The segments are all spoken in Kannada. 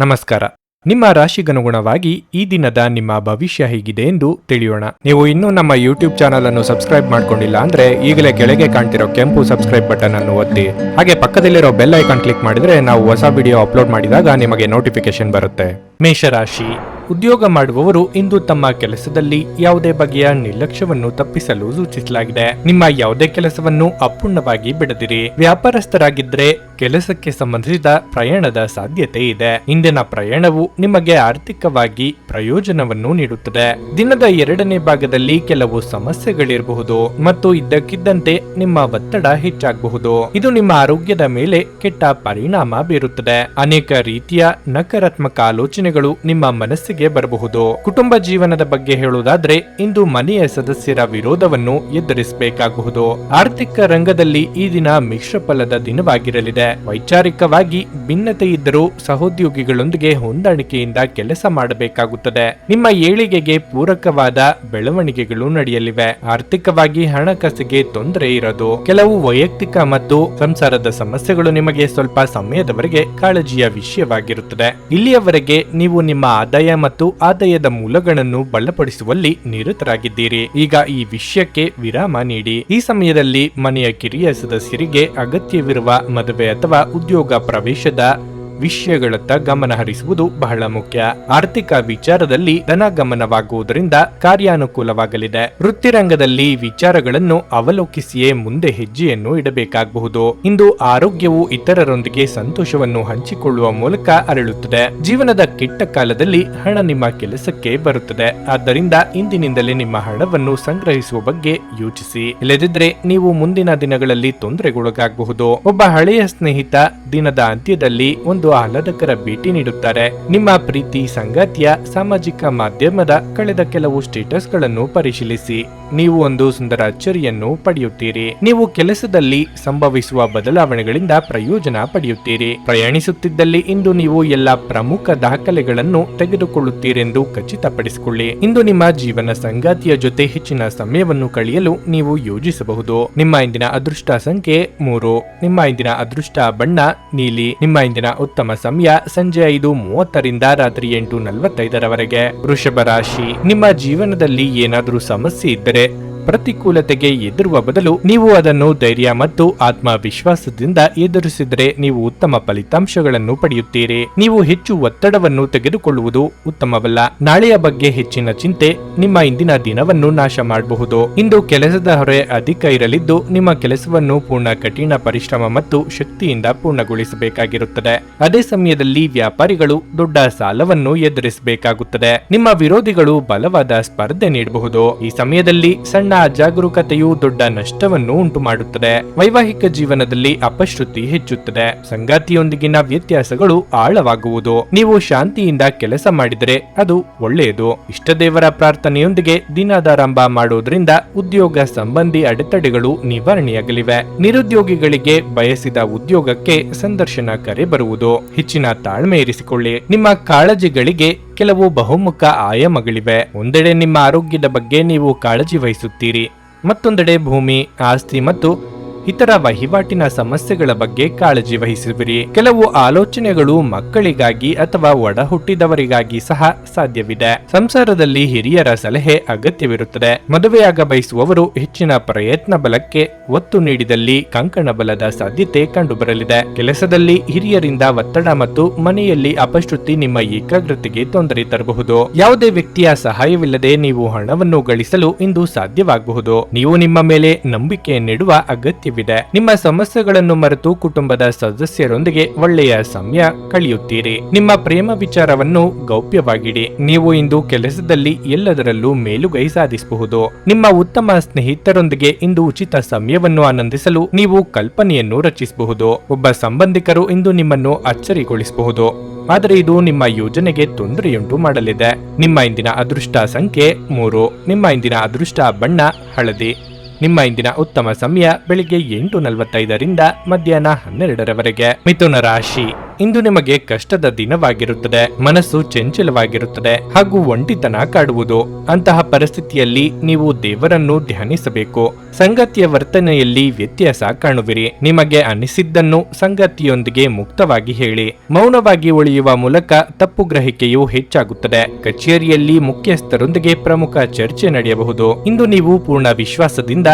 ನಮಸ್ಕಾರ. ನಿಮ್ಮ ರಾಶಿಗನುಗುಣವಾಗಿ ಈ ದಿನದ ನಿಮ್ಮ ಭವಿಷ್ಯ ಹೇಗಿದೆ ಎಂದು ತಿಳಿಯೋಣ. ನೀವು ಇನ್ನೂ ನಮ್ಮ ಯೂಟ್ಯೂಬ್ ಚಾನಲ್ ಅನ್ನು ಸಬ್ಸ್ಕ್ರೈಬ್ ಮಾಡ್ಕೊಂಡಿಲ್ಲ ಅಂದ್ರೆ ಈಗಲೇ ಕೆಳಗೆ ಕಾಣ್ತಿರೋ ಕೆಂಪು ಸಬ್ಸ್ಕ್ರೈಬ್ ಬಟನ್ ಅನ್ನು ಒತ್ತಿ, ಹಾಗೆ ಪಕ್ಕದಲ್ಲಿರೋ ಬೆಲ್ ಐಕಾನ್ ಕ್ಲಿಕ್ ಮಾಡಿದ್ರೆ ನಾವು ಹೊಸ ವಿಡಿಯೋ ಅಪ್ಲೋಡ್ ಮಾಡಿದಾಗ ನಿಮಗೆ ನೋಟಿಫಿಕೇಶನ್ ಬರುತ್ತೆ. ಮೇಷರಾಶಿ. ಉದ್ಯೋಗ ಮಾಡುವವರು ಇಂದು ತಮ್ಮ ಕೆಲಸದಲ್ಲಿ ಯಾವುದೇ ಬಗೆಯ ನಿರ್ಲಕ್ಷ್ಯವನ್ನು ತಪ್ಪಿಸಲು ಸೂಚಿಸಲಾಗಿದೆ. ನಿಮ್ಮ ಯಾವುದೇ ಕೆಲಸವನ್ನು ಅಪೂರ್ಣವಾಗಿ ಬಿಡದಿರಿ. ವ್ಯಾಪಾರಸ್ಥರಾಗಿದ್ರೆ ಕೆಲಸಕ್ಕೆ ಸಂಬಂಧಿಸಿದ ಪ್ರಯಾಣದ ಸಾಧ್ಯತೆ ಇದೆ. ಇಂದಿನ ಪ್ರಯಾಣವು ನಿಮಗೆ ಆರ್ಥಿಕವಾಗಿ ಪ್ರಯೋಜನವನ್ನು ನೀಡುತ್ತದೆ. ದಿನದ ಎರಡನೇ ಭಾಗದಲ್ಲಿ ಕೆಲವು ಸಮಸ್ಯೆಗಳಿರಬಹುದು ಮತ್ತು ಇದ್ದಕ್ಕಿದ್ದಂತೆ ನಿಮ್ಮ ಒತ್ತಡ ಹೆಚ್ಚಾಗಬಹುದು. ಇದು ನಿಮ್ಮ ಆರೋಗ್ಯದ ಮೇಲೆ ಕೆಟ್ಟ ಪರಿಣಾಮ ಬೀರುತ್ತದೆ. ಅನೇಕ ರೀತಿಯ ನಕಾರಾತ್ಮಕ ಆಲೋಚನೆಗಳು ನಿಮ್ಮ ಮನಸ್ಸಿಗೆ ಬರಬಹುದು. ಕುಟುಂಬ ಜೀವನದ ಬಗ್ಗೆ ಹೇಳುವುದಾದ್ರೆ ಇಂದು ಮನೆಯ ಸದಸ್ಯರ ವಿರೋಧವನ್ನು ಎದುರಿಸಬೇಕಾಗಬಹುದು. ಆರ್ಥಿಕ ರಂಗದಲ್ಲಿ ಈ ದಿನ ಮಿಶ್ರ ಫಲದ ದಿನವಾಗಿರಲಿದೆ. ವೈಚಾರಿಕವಾಗಿ ಭಿನ್ನತೆ ಇದ್ದರೂ ಸಹೋದ್ಯೋಗಿಗಳೊಂದಿಗೆ ಹೊಂದಾಣಿಕೆಯಿಂದ ಕೆಲಸ ಮಾಡಬೇಕಾಗುತ್ತದೆ. ನಿಮ್ಮ ಏಳಿಗೆಗೆ ಪೂರಕವಾದ ಬೆಳವಣಿಗೆಗಳು ನಡೆಯಲಿವೆ. ಆರ್ಥಿಕವಾಗಿ ಹಣಕಾಸಿಗೆ ತೊಂದರೆ ಇರೋದು. ಕೆಲವು ವೈಯಕ್ತಿಕ ಮತ್ತು ಸಂಸಾರದ ಸಮಸ್ಯೆಗಳು ನಿಮಗೆ ಸ್ವಲ್ಪ ಸಮಯದವರೆಗೆ ಕಾಳಜಿಯ ವಿಷಯವಾಗಿರುತ್ತದೆ. ಇಲ್ಲಿಯವರೆಗೆ ನೀವು ನಿಮ್ಮ ಆದಾಯ ಮತ್ತು ಆದಾಯದ ಮೂಲಗಳನ್ನು ಬಲಪಡಿಸುವಲ್ಲಿ ನಿರತರಾಗಿದ್ದೀರಿ. ಈಗ ಈ ವಿಷಯಕ್ಕೆ ವಿರಾಮ ನೀಡಿ. ಈ ಸಮಯದಲ್ಲಿ ಮನೆಯ ಕಿರಿಯ ಸದಸ್ಯರಿಗೆ ಅಗತ್ಯವಿರುವ ಮದುವೆ ಅಥವಾ ಉದ್ಯೋಗ ಪ್ರವೇಶದ ವಿಷಯಗಳತ್ತ ಗಮನ ಹರಿಸುವುದು ಬಹಳ ಮುಖ್ಯ. ಆರ್ಥಿಕ ವಿಚಾರದಲ್ಲಿ ಧನಗಮನವಾಗುವುದರಿಂದ ಕಾರ್ಯಾನುಕೂಲವಾಗಲಿದೆ. ವೃತ್ತಿರಂಗದಲ್ಲಿ ವಿಚಾರಗಳನ್ನು ಅವಲೋಕಿಸಿಯೇ ಮುಂದೆ ಹೆಜ್ಜೆಯನ್ನು ಇಡಬೇಕಾಗಬಹುದು. ಇಂದು ಆರೋಗ್ಯವು ಇತರರೊಂದಿಗೆ ಸಂತೋಷವನ್ನು ಹಂಚಿಕೊಳ್ಳುವ ಮೂಲಕ ಅರಳುತ್ತದೆ. ಜೀವನದ ಕೆಟ್ಟ ಕಾಲದಲ್ಲಿ ಹಣ ನಿಮ್ಮ ಕೆಲಸಕ್ಕೆ ಬರುತ್ತದೆ. ಆದ್ದರಿಂದ ಇಂದಿನಿಂದಲೇ ನಿಮ್ಮ ಹಣವನ್ನು ಸಂಗ್ರಹಿಸುವ ಬಗ್ಗೆ ಯೋಚಿಸಿ. ಇಲ್ಲದಿದ್ದರೆ ನೀವು ಮುಂದಿನ ದಿನಗಳಲ್ಲಿ ತೊಂದರೆಗೊಳಗಾಗಬಹುದು. ಒಬ್ಬ ಹಳೆಯ ಸ್ನೇಹಿತ ದಿನದ ಅಂತ್ಯದಲ್ಲಿ ಒಂದು ಆಹ್ಲಾದಕರ ಭೇಟಿ ನೀಡುತ್ತಾರೆ. ನಿಮ್ಮ ಪ್ರೀತಿ ಸಂಗಾತಿಯ ಸಾಮಾಜಿಕ ಮಾಧ್ಯಮದ ಕಳೆದ ಕೆಲವು ಸ್ಟೇಟಸ್ ಗಳನ್ನು ಪರಿಶೀಲಿಸಿ. ನೀವು ಒಂದು ಸುಂದರ ಅಚ್ಚರಿಯನ್ನು ಪಡೆಯುತ್ತೀರಿ. ನೀವು ಕೆಲಸದಲ್ಲಿ ಸಂಭವಿಸುವ ಬದಲಾವಣೆಗಳಿಂದ ಪ್ರಯೋಜನ ಪಡೆಯುತ್ತೀರಿ. ಪ್ರಯಾಣಿಸುತ್ತಿದ್ದಲ್ಲಿ ಇಂದು ನೀವು ಎಲ್ಲ ಪ್ರಮುಖ ದಾಖಲೆಗಳನ್ನು ತೆಗೆದುಕೊಳ್ಳುತ್ತೀರೆಂದು ಖಚಿತಪಡಿಸಿಕೊಳ್ಳಿ. ಇಂದು ನಿಮ್ಮ ಜೀವನ ಸಂಗಾತಿಯ ಜೊತೆ ಹೆಚ್ಚಿನ ಸಮಯವನ್ನು ಕಳೆಯಲು ನೀವು ಯೋಜಿಸಬಹುದು. ನಿಮ್ಮ ಇಂದಿನ ಅದೃಷ್ಟ ಸಂಖ್ಯೆ 3. ನಿಮ್ಮ ಇಂದಿನ ಅದೃಷ್ಟ ಬಣ್ಣ ನೀಲಿ. ನಿಮ್ಮ ಇಂದಿನ ಉತ್ತಮ ಸಮಯ ಸಂಜೆ 5:30ರಿಂದ ರಾತ್ರಿ 8:45ರವರೆಗೆ. ವೃಷಭ ರಾಶಿ. ನಿಮ್ಮ ಜೀವನದಲ್ಲಿ ಏನಾದರೂ ಸಮಸ್ಯೆ ಇದ್ದರೆ ಪ್ರತಿಕೂಲತೆಗೆ ಎದುರುವ ಬದಲು ನೀವು ಅದನ್ನು ಧೈರ್ಯ ಮತ್ತು ಆತ್ಮವಿಶ್ವಾಸದಿಂದ ಎದುರಿಸಿದರೆ ನೀವು ಉತ್ತಮ ಫಲಿತಾಂಶಗಳನ್ನು ಪಡೆಯುತ್ತೀರಿ. ನೀವು ಹೆಚ್ಚು ಒತ್ತಡವನ್ನು ತೆಗೆದುಕೊಳ್ಳುವುದು ಉತ್ತಮವಲ್ಲ. ನಾಳೆಯ ಬಗ್ಗೆ ಹೆಚ್ಚಿನ ಚಿಂತೆ ನಿಮ್ಮ ಇಂದಿನ ದಿನವನ್ನು ನಾಶ ಮಾಡಬಹುದು. ಇಂದು ಕೆಲಸದ ಹೊರೆ ಅಧಿಕ ಇರಲಿದ್ದು ನಿಮ್ಮ ಕೆಲಸವನ್ನು ಪೂರ್ಣ ಕಠಿಣ ಪರಿಶ್ರಮ ಮತ್ತು ಶಕ್ತಿಯಿಂದ ಪೂರ್ಣಗೊಳಿಸಬೇಕಾಗಿರುತ್ತದೆ. ಅದೇ ಸಮಯದಲ್ಲಿ ವ್ಯಾಪಾರಿಗಳು ದೊಡ್ಡ ಸಾಲವನ್ನು ಎದುರಿಸಬೇಕಾಗುತ್ತದೆ. ನಿಮ್ಮ ವಿರೋಧಿಗಳು ಬಲವಾದ ಸ್ಪರ್ಧೆ ನೀಡಬಹುದು. ಈ ಸಮಯದಲ್ಲಿ ಸಣ್ಣ ಅಜಾಗರೂಕತೆಯು ದೊಡ್ಡ ನಷ್ಟವನ್ನು ಉಂಟು ಮಾಡುತ್ತದೆ. ವೈವಾಹಿಕ ಜೀವನದಲ್ಲಿ ಅಪಶ್ರುತಿ ಹೆಚ್ಚುತ್ತದೆ. ಸಂಗಾತಿಯೊಂದಿಗಿನ ವ್ಯತ್ಯಾಸಗಳು ಆಳವಾಗುವುದು. ನೀವು ಶಾಂತಿಯಿಂದ ಕೆಲಸ ಮಾಡಿದರೆ ಅದು ಒಳ್ಳೆಯದು. ಇಷ್ಟದೇವರ ಪ್ರಾರ್ಥನೆಯೊಂದಿಗೆ ದಿನದಾರಂಭ ಮಾಡುವುದರಿಂದ ಉದ್ಯೋಗ ಸಂಬಂಧಿ ಅಡೆತಡೆಗಳು ನಿವಾರಣೆಯಾಗಲಿವೆ. ನಿರುದ್ಯೋಗಿಗಳಿಗೆ ಬಯಸಿದ ಉದ್ಯೋಗಕ್ಕೆ ಸಂದರ್ಶನ ಕರೆ ಬರುವುದು. ಹೆಚ್ಚಿನ ತಾಳ್ಮೆ ಇರಿಸಿಕೊಳ್ಳಿ. ನಿಮ್ಮ ಕಾಳಜಿಗಳಿಗೆ ಕೆಲವು ಬಹುಮುಖ ಆಯಾಮಗಳಿವೆ. ಒಂದೆಡೆ ನಿಮ್ಮ ಆರೋಗ್ಯದ ಬಗ್ಗೆ ನೀವು ಕಾಳಜಿ ವಹಿಸುತ್ತೀರಿ. ಮತ್ತೊಂದೆಡೆ ಭೂಮಿ, ಆಸ್ತಿ ಮತ್ತು ಇತರ ವಹಿವಾಟಿನ ಸಮಸ್ಯೆಗಳ ಬಗ್ಗೆ ಕಾಳಜಿ ವಹಿಸುವಿರಿ. ಕೆಲವು ಆಲೋಚನೆಗಳು ಮಕ್ಕಳಿಗಾಗಿ ಅಥವಾ ಒಡ ಹುಟ್ಟಿದವರಿಗಾಗಿ ಸಹ ಸಾಧ್ಯವಿದೆ. ಸಂಸಾರದಲ್ಲಿ ಹಿರಿಯರ ಸಲಹೆ ಅಗತ್ಯವಿರುತ್ತದೆ. ಮದುವೆಯಾಗ ಬಯಸುವವರು ಹೆಚ್ಚಿನ ಪ್ರಯತ್ನ ಬಲಕ್ಕೆ ಒತ್ತು ನೀಡಿದಲ್ಲಿ ಕಂಕಣ ಬಲದ ಸಾಧ್ಯತೆ ಕಂಡುಬರಲಿದೆ. ಕೆಲಸದಲ್ಲಿ ಹಿರಿಯರಿಂದ ಒತ್ತಡ ಮತ್ತು ಮನೆಯಲ್ಲಿ ಅಪಶ್ರುತಿ ನಿಮ್ಮ ಏಕಾಗ್ರತೆಗೆ ತೊಂದರೆ ತರಬಹುದು. ಯಾವುದೇ ವ್ಯಕ್ತಿಯ ಸಹಾಯವಿಲ್ಲದೆ ನೀವು ಹಣವನ್ನು ಗಳಿಸಲು ಇಂದು ಸಾಧ್ಯವಾಗಬಹುದು. ನೀವು ನಿಮ್ಮ ಮೇಲೆ ನಂಬಿಕೆಯನ್ನಿಡುವ ಅಗತ್ಯವಿದೆ. ನಿಮ್ಮ ಸಮಸ್ಯೆಗಳನ್ನು ಮರೆತು ಕುಟುಂಬದ ಸದಸ್ಯರೊಂದಿಗೆ ಒಳ್ಳೆಯ ಸಮಯ ಕಳೆಯುತ್ತೀರಿ. ನಿಮ್ಮ ಪ್ರೇಮ ವಿಚಾರವನ್ನು ಗೌಪ್ಯವಾಗಿಡಿ. ನೀವು ಇಂದು ಕೆಲಸದಲ್ಲಿ ಎಲ್ಲದರಲ್ಲೂ ಮೇಲುಗೈ ಸಾಧಿಸಬಹುದು. ನಿಮ್ಮ ಉತ್ತಮ ಸ್ನೇಹಿತರೊಂದಿಗೆ ಇಂದು ಉಚಿತ ಸಮಯವನ್ನು ಆನಂದಿಸಲು ನೀವು ಕಲ್ಪನೆಯನ್ನು ರಚಿಸಬಹುದು. ಒಬ್ಬ ಸಂಬಂಧಿಕರು ಇಂದು ನಿಮ್ಮನ್ನು ಅಚ್ಚರಿಗೊಳಿಸಬಹುದು, ಆದರೆ ಇದು ನಿಮ್ಮ ಯೋಜನೆಗೆ ತೊಂದರೆಯುಂಟು ಮಾಡಲಿದೆ. ನಿಮ್ಮ ಇಂದಿನ ಅದೃಷ್ಟ ಸಂಖ್ಯೆ 3. ನಿಮ್ಮ ಇಂದಿನ ಅದೃಷ್ಟ ಬಣ್ಣ ಹಳದಿ. ನಿಮ್ಮ ಇಂದಿನ ಉತ್ತಮ ಸಮಯ ಬೆಳಿಗ್ಗೆ 8:45ರಿಂದ ಮಧ್ಯಾಹ್ನ 12ರವರೆಗೆ. ಮಿಥುನ ರಾಶಿ. ಇಂದು ನಿಮಗೆ ಕಷ್ಟದ ದಿನವಾಗಿರುತ್ತದೆ. ಮನಸ್ಸು ಚಂಚಲವಾಗಿರುತ್ತದೆ ಹಾಗೂ ಒಂಟಿತನ ಕಾಡುವುದು. ಅಂತಹ ಪರಿಸ್ಥಿತಿಯಲ್ಲಿ ನೀವು ದೇವರನ್ನು ಧ್ಯಾನಿಸಬೇಕು. ಸಂಗತಿಯ ವರ್ತನೆಯಲ್ಲಿ ವ್ಯತ್ಯಾಸ ಕಾಣುವಿರಿ. ನಿಮಗೆ ಅನಿಸಿದ್ದನ್ನು ಸಂಗತಿಯೊಂದಿಗೆ ಮುಕ್ತವಾಗಿ ಹೇಳಿ. ಮೌನವಾಗಿ ಉಳಿಯುವ ಮೂಲಕ ತಪ್ಪು ಗ್ರಹಿಕೆಯು ಹೆಚ್ಚಾಗುತ್ತದೆ. ಕಚೇರಿಯಲ್ಲಿ ಮುಖ್ಯಸ್ಥರೊಂದಿಗೆ ಪ್ರಮುಖ ಚರ್ಚೆ ನಡೆಯಬಹುದು. ಇಂದು ನೀವು ಪೂರ್ಣ ವಿಶ್ವಾಸದಿಂದ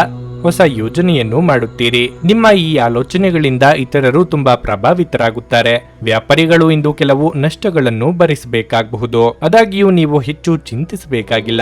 ಹೊಸ ಯೋಜನೆಯನ್ನು ಮಾಡುತ್ತೀರಿ. ನಿಮ್ಮ ಈ ಆಲೋಚನೆಗಳಿಂದ ಇತರರು ತುಂಬಾ ಪ್ರಭಾವಿತರಾಗುತ್ತಾರೆ. ವ್ಯಾಪಾರಿಗಳು ಇಂದು ಕೆಲವು ನಷ್ಟಗಳನ್ನು ಭರಿಸಬೇಕಾಗಬಹುದು. ಆದಾಗ್ಯೂ ನೀವು ಹೆಚ್ಚು ಚಿಂತಿಸಬೇಕಾಗಿಲ್ಲ.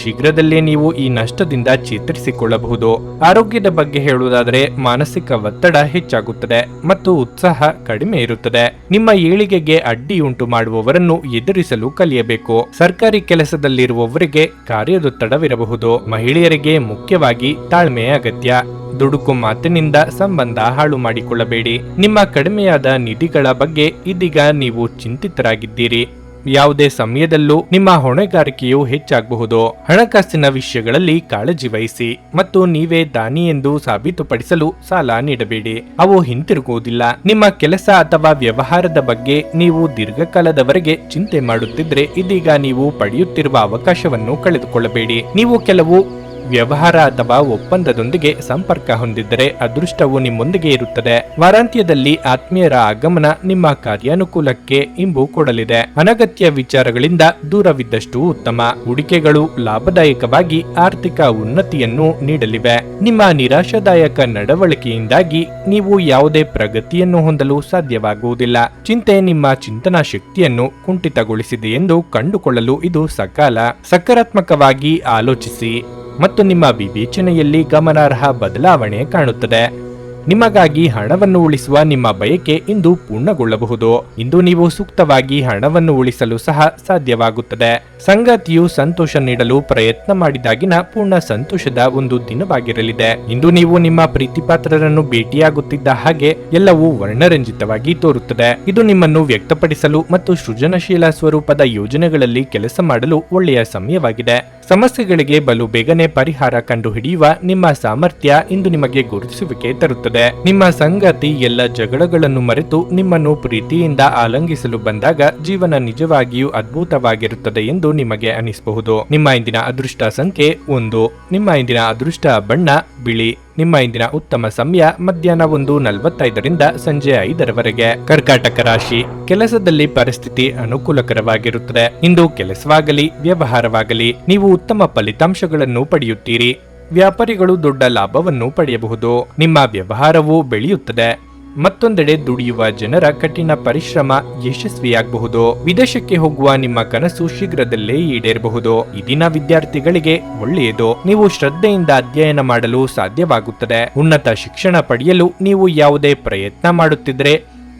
ಶೀಘ್ರದಲ್ಲೇ ನೀವು ಈ ನಷ್ಟದಿಂದ ಚೇತರಿಸಿಕೊಳ್ಳಬಹುದು. ಆರೋಗ್ಯದ ಬಗ್ಗೆ ಹೇಳುವುದಾದರೆ ಮಾನಸಿಕ ಒತ್ತಡ ಹೆಚ್ಚಾಗುತ್ತದೆ ಮತ್ತು ಉತ್ಸಾಹ ಕಡಿಮೆ ಇರುತ್ತದೆ. ನಿಮ್ಮ ಏಳಿಗೆಗೆ ಅಡ್ಡಿಯುಂಟು ಮಾಡುವವರನ್ನು ಎದುರಿಸಲು ಕಲಿಯಬೇಕು. ಸರ್ಕಾರಿ ಕೆಲಸದಲ್ಲಿರುವವರಿಗೆ ಕಾರ್ಯದೊತ್ತಡವಿರಬಹುದು. ಮಹಿಳೆಯರಿಗೆ ಮುಖ್ಯವಾಗಿ ತಾಳ್ಮೆಯ ಅಗತ್ಯ. ದುಡುಕು ಮಾತಿನಿಂದ ಸಂಬಂಧ ಹಾಳು ಮಾಡಿಕೊಳ್ಳಬೇಡಿ. ನಿಮ್ಮ ಕಡಿಮೆಯಾದ ನಿಧಿಗಳ ಬಗ್ಗೆ ಇದೀಗ ನೀವು ಚಿಂತಿತರಾಗಿದ್ದೀರಿ. ಯಾವುದೇ ಸಮಯದಲ್ಲೂ ನಿಮ್ಮ ಹೊಣೆಗಾರಿಕೆಯು ಹೆಚ್ಚಾಗಬಹುದು. ಹಣಕಾಸಿನ ವಿಷಯಗಳಲ್ಲಿ ಕಾಳಜಿ ವಹಿಸಿ ಮತ್ತು ನೀವೇ ದಾನಿ ಎಂದು ಸಾಬೀತುಪಡಿಸಲು ಸಾಲ ನೀಡಬೇಡಿ. ಅವು ಹಿಂತಿರುಗುವುದಿಲ್ಲ. ನಿಮ್ಮ ಕೆಲಸ ಅಥವಾ ವ್ಯವಹಾರದ ಬಗ್ಗೆ ನೀವು ದೀರ್ಘಕಾಲದವರೆಗೆ ಚಿಂತೆ ಮಾಡುತ್ತಿದ್ರೆ ಇದೀಗ ನೀವು ಪಡೆಯುತ್ತಿರುವ ಅವಕಾಶವನ್ನು ಕಳೆದುಕೊಳ್ಳಬೇಡಿ. ನೀವು ಕೆಲವು ವ್ಯವಹಾರ ಅಥವಾ ಒಪ್ಪಂದದೊಂದಿಗೆ ಸಂಪರ್ಕ ಹೊಂದಿದ್ದರೆ ಅದೃಷ್ಟವು ನಿಮ್ಮೊಂದಿಗೆ ಇರುತ್ತದೆ. ವಾರಾಂತ್ಯದಲ್ಲಿ ಆತ್ಮೀಯರ ಆಗಮನ ನಿಮ್ಮ ಕಾರ್ಯಾನುಕೂಲಕ್ಕೆ ಇಂಬು ಕೊಡಲಿದೆ. ಅನಗತ್ಯ ವಿಚಾರಗಳಿಂದ ದೂರವಿದ್ದಷ್ಟು ಉತ್ತಮ. ಹೂಡಿಕೆಗಳು ಲಾಭದಾಯಕವಾಗಿ ಆರ್ಥಿಕ ಉನ್ನತಿಯನ್ನು ನೀಡಲಿವೆ. ನಿಮ್ಮ ನಿರಾಶಾದಾಯಕ ನಡವಳಿಕೆಯಿಂದಾಗಿ ನೀವು ಯಾವುದೇ ಪ್ರಗತಿಯನ್ನು ಹೊಂದಲು ಸಾಧ್ಯವಾಗುವುದಿಲ್ಲ. ಚಿಂತೆ ನಿಮ್ಮ ಚಿಂತನಾ ಶಕ್ತಿಯನ್ನು ಕುಂಠಿತಗೊಳಿಸಿದೆ ಎಂದು ಕಂಡುಕೊಳ್ಳಲು ಇದು ಸಕಾಲ. ಸಕಾರಾತ್ಮಕವಾಗಿ ಆಲೋಚಿಸಿ ಮತ್ತು ನಿಮ್ಮ ವಿವೇಚನೆಯಲ್ಲಿ ಗಮನಾರ್ಹ ಬದಲಾವಣೆ ಕಾಣುತ್ತದೆ. ನಿಮಗಾಗಿ ಹಣವನ್ನು ಉಳಿಸುವ ನಿಮ್ಮ ಬಯಕೆ ಇಂದು ಪೂರ್ಣಗೊಳ್ಳಬಹುದು. ಇಂದು ನೀವು ಸೂಕ್ತವಾಗಿ ಹಣವನ್ನು ಉಳಿಸಲು ಸಹ ಸಾಧ್ಯವಾಗುತ್ತದೆ. ಸಂಗಾತಿಯು ಸಂತೋಷ ನೀಡಲು ಪ್ರಯತ್ನ ಮಾಡಿದಾಗಿನ ಪೂರ್ಣ ಸಂತೋಷದ ಒಂದು ದಿನವಾಗಿರಲಿದೆ. ಇಂದು ನೀವು ನಿಮ್ಮ ಪ್ರೀತಿಪಾತ್ರರನ್ನು ಭೇಟಿಯಾಗುತ್ತಿದ್ದ ಹಾಗೆ ಎಲ್ಲವೂ ವರ್ಣರಂಜಿತವಾಗಿ ತೋರುತ್ತದೆ. ಇದು ನಿಮ್ಮನ್ನು ವ್ಯಕ್ತಪಡಿಸಲು ಮತ್ತು ಸೃಜನಶೀಲ ಸ್ವರೂಪದ ಯೋಜನೆಗಳಲ್ಲಿ ಕೆಲಸ ಮಾಡಲು ಒಳ್ಳೆಯ ಸಮಯವಾಗಿದೆ. ಸಮಸ್ಯೆಗಳಿಗೆ ಬಲು ಬೇಗನೆ ಪರಿಹಾರ ಕಂಡುಹಿಡಿಯುವ ನಿಮ್ಮ ಸಾಮರ್ಥ್ಯ ಇಂದು ನಿಮಗೆ ಗುರುತಿಸುವಿಕೆ ತರುತ್ತದೆ. ನಿಮ್ಮ ಸಂಗಾತಿ ಎಲ್ಲ ಜಗಳಗಳನ್ನು ಮರೆತು ನಿಮ್ಮನ್ನು ಪ್ರೀತಿಯಿಂದ ಆಲಂಗಿಸಲು ಬಂದಾಗ ಜೀವನ ನಿಜವಾಗಿಯೂ ಅದ್ಭುತವಾಗಿರುತ್ತದೆ ಎಂದು ನಿಮಗೆ ಅನಿಸಬಹುದು. ನಿಮ್ಮ ಇಂದಿನ ಅದೃಷ್ಟ ಸಂಖ್ಯೆ 1. ನಿಮ್ಮ ಇಂದಿನ ಅದೃಷ್ಟ ಬಣ್ಣ ಬಿಳಿ. ನಿಮ್ಮ ಇಂದಿನ ಉತ್ತಮ ಸಮಯ ಮಧ್ಯಾಹ್ನ 1:45 ಸಂಜೆ 5 ಕರ್ಕಾಟಕ ರಾಶಿ. ಕೆಲಸದಲ್ಲಿ ಪರಿಸ್ಥಿತಿ ಅನುಕೂಲಕರವಾಗಿರುತ್ತದೆ. ಇಂದು ಕೆಲಸವಾಗಲಿ ವ್ಯವಹಾರವಾಗಲಿ ನೀವು ಉತ್ತಮ ಫಲಿತಾಂಶಗಳನ್ನು ಪಡೆಯುತ್ತೀರಿ. ವ್ಯಾಪಾರಿಗಳು ದೊಡ್ಡ ಲಾಭವನ್ನು ಪಡೆಯಬಹುದು. ನಿಮ್ಮ ವ್ಯವಹಾರವು ಬೆಳೆಯುತ್ತದೆ. ಮತ್ತೊಂದೆಡೆ ದುಡಿಯುವ ಜನರ ಕಠಿಣ ಪರಿಶ್ರಮ ಯಶಸ್ವಿಯಾಗಬಹುದು. ವಿದೇಶಕ್ಕೆ ಹೋಗುವ ನಿಮ್ಮ ಕನಸು ಶೀಘ್ರದಲ್ಲೇ ಈಡೇರಬಹುದು. ಈ ದಿನ ವಿದ್ಯಾರ್ಥಿಗಳಿಗೆ ಒಳ್ಳೆಯದು. ನೀವು ಶ್ರದ್ಧೆಯಿಂದ ಅಧ್ಯಯನ ಮಾಡಲು ಸಾಧ್ಯವಾಗುತ್ತದೆ. ಉನ್ನತ ಶಿಕ್ಷಣ ಪಡೆಯಲು ನೀವು ಯಾವುದೇ ಪ್ರಯತ್ನ ಮಾಡುತ್ತಿದ್ರೆ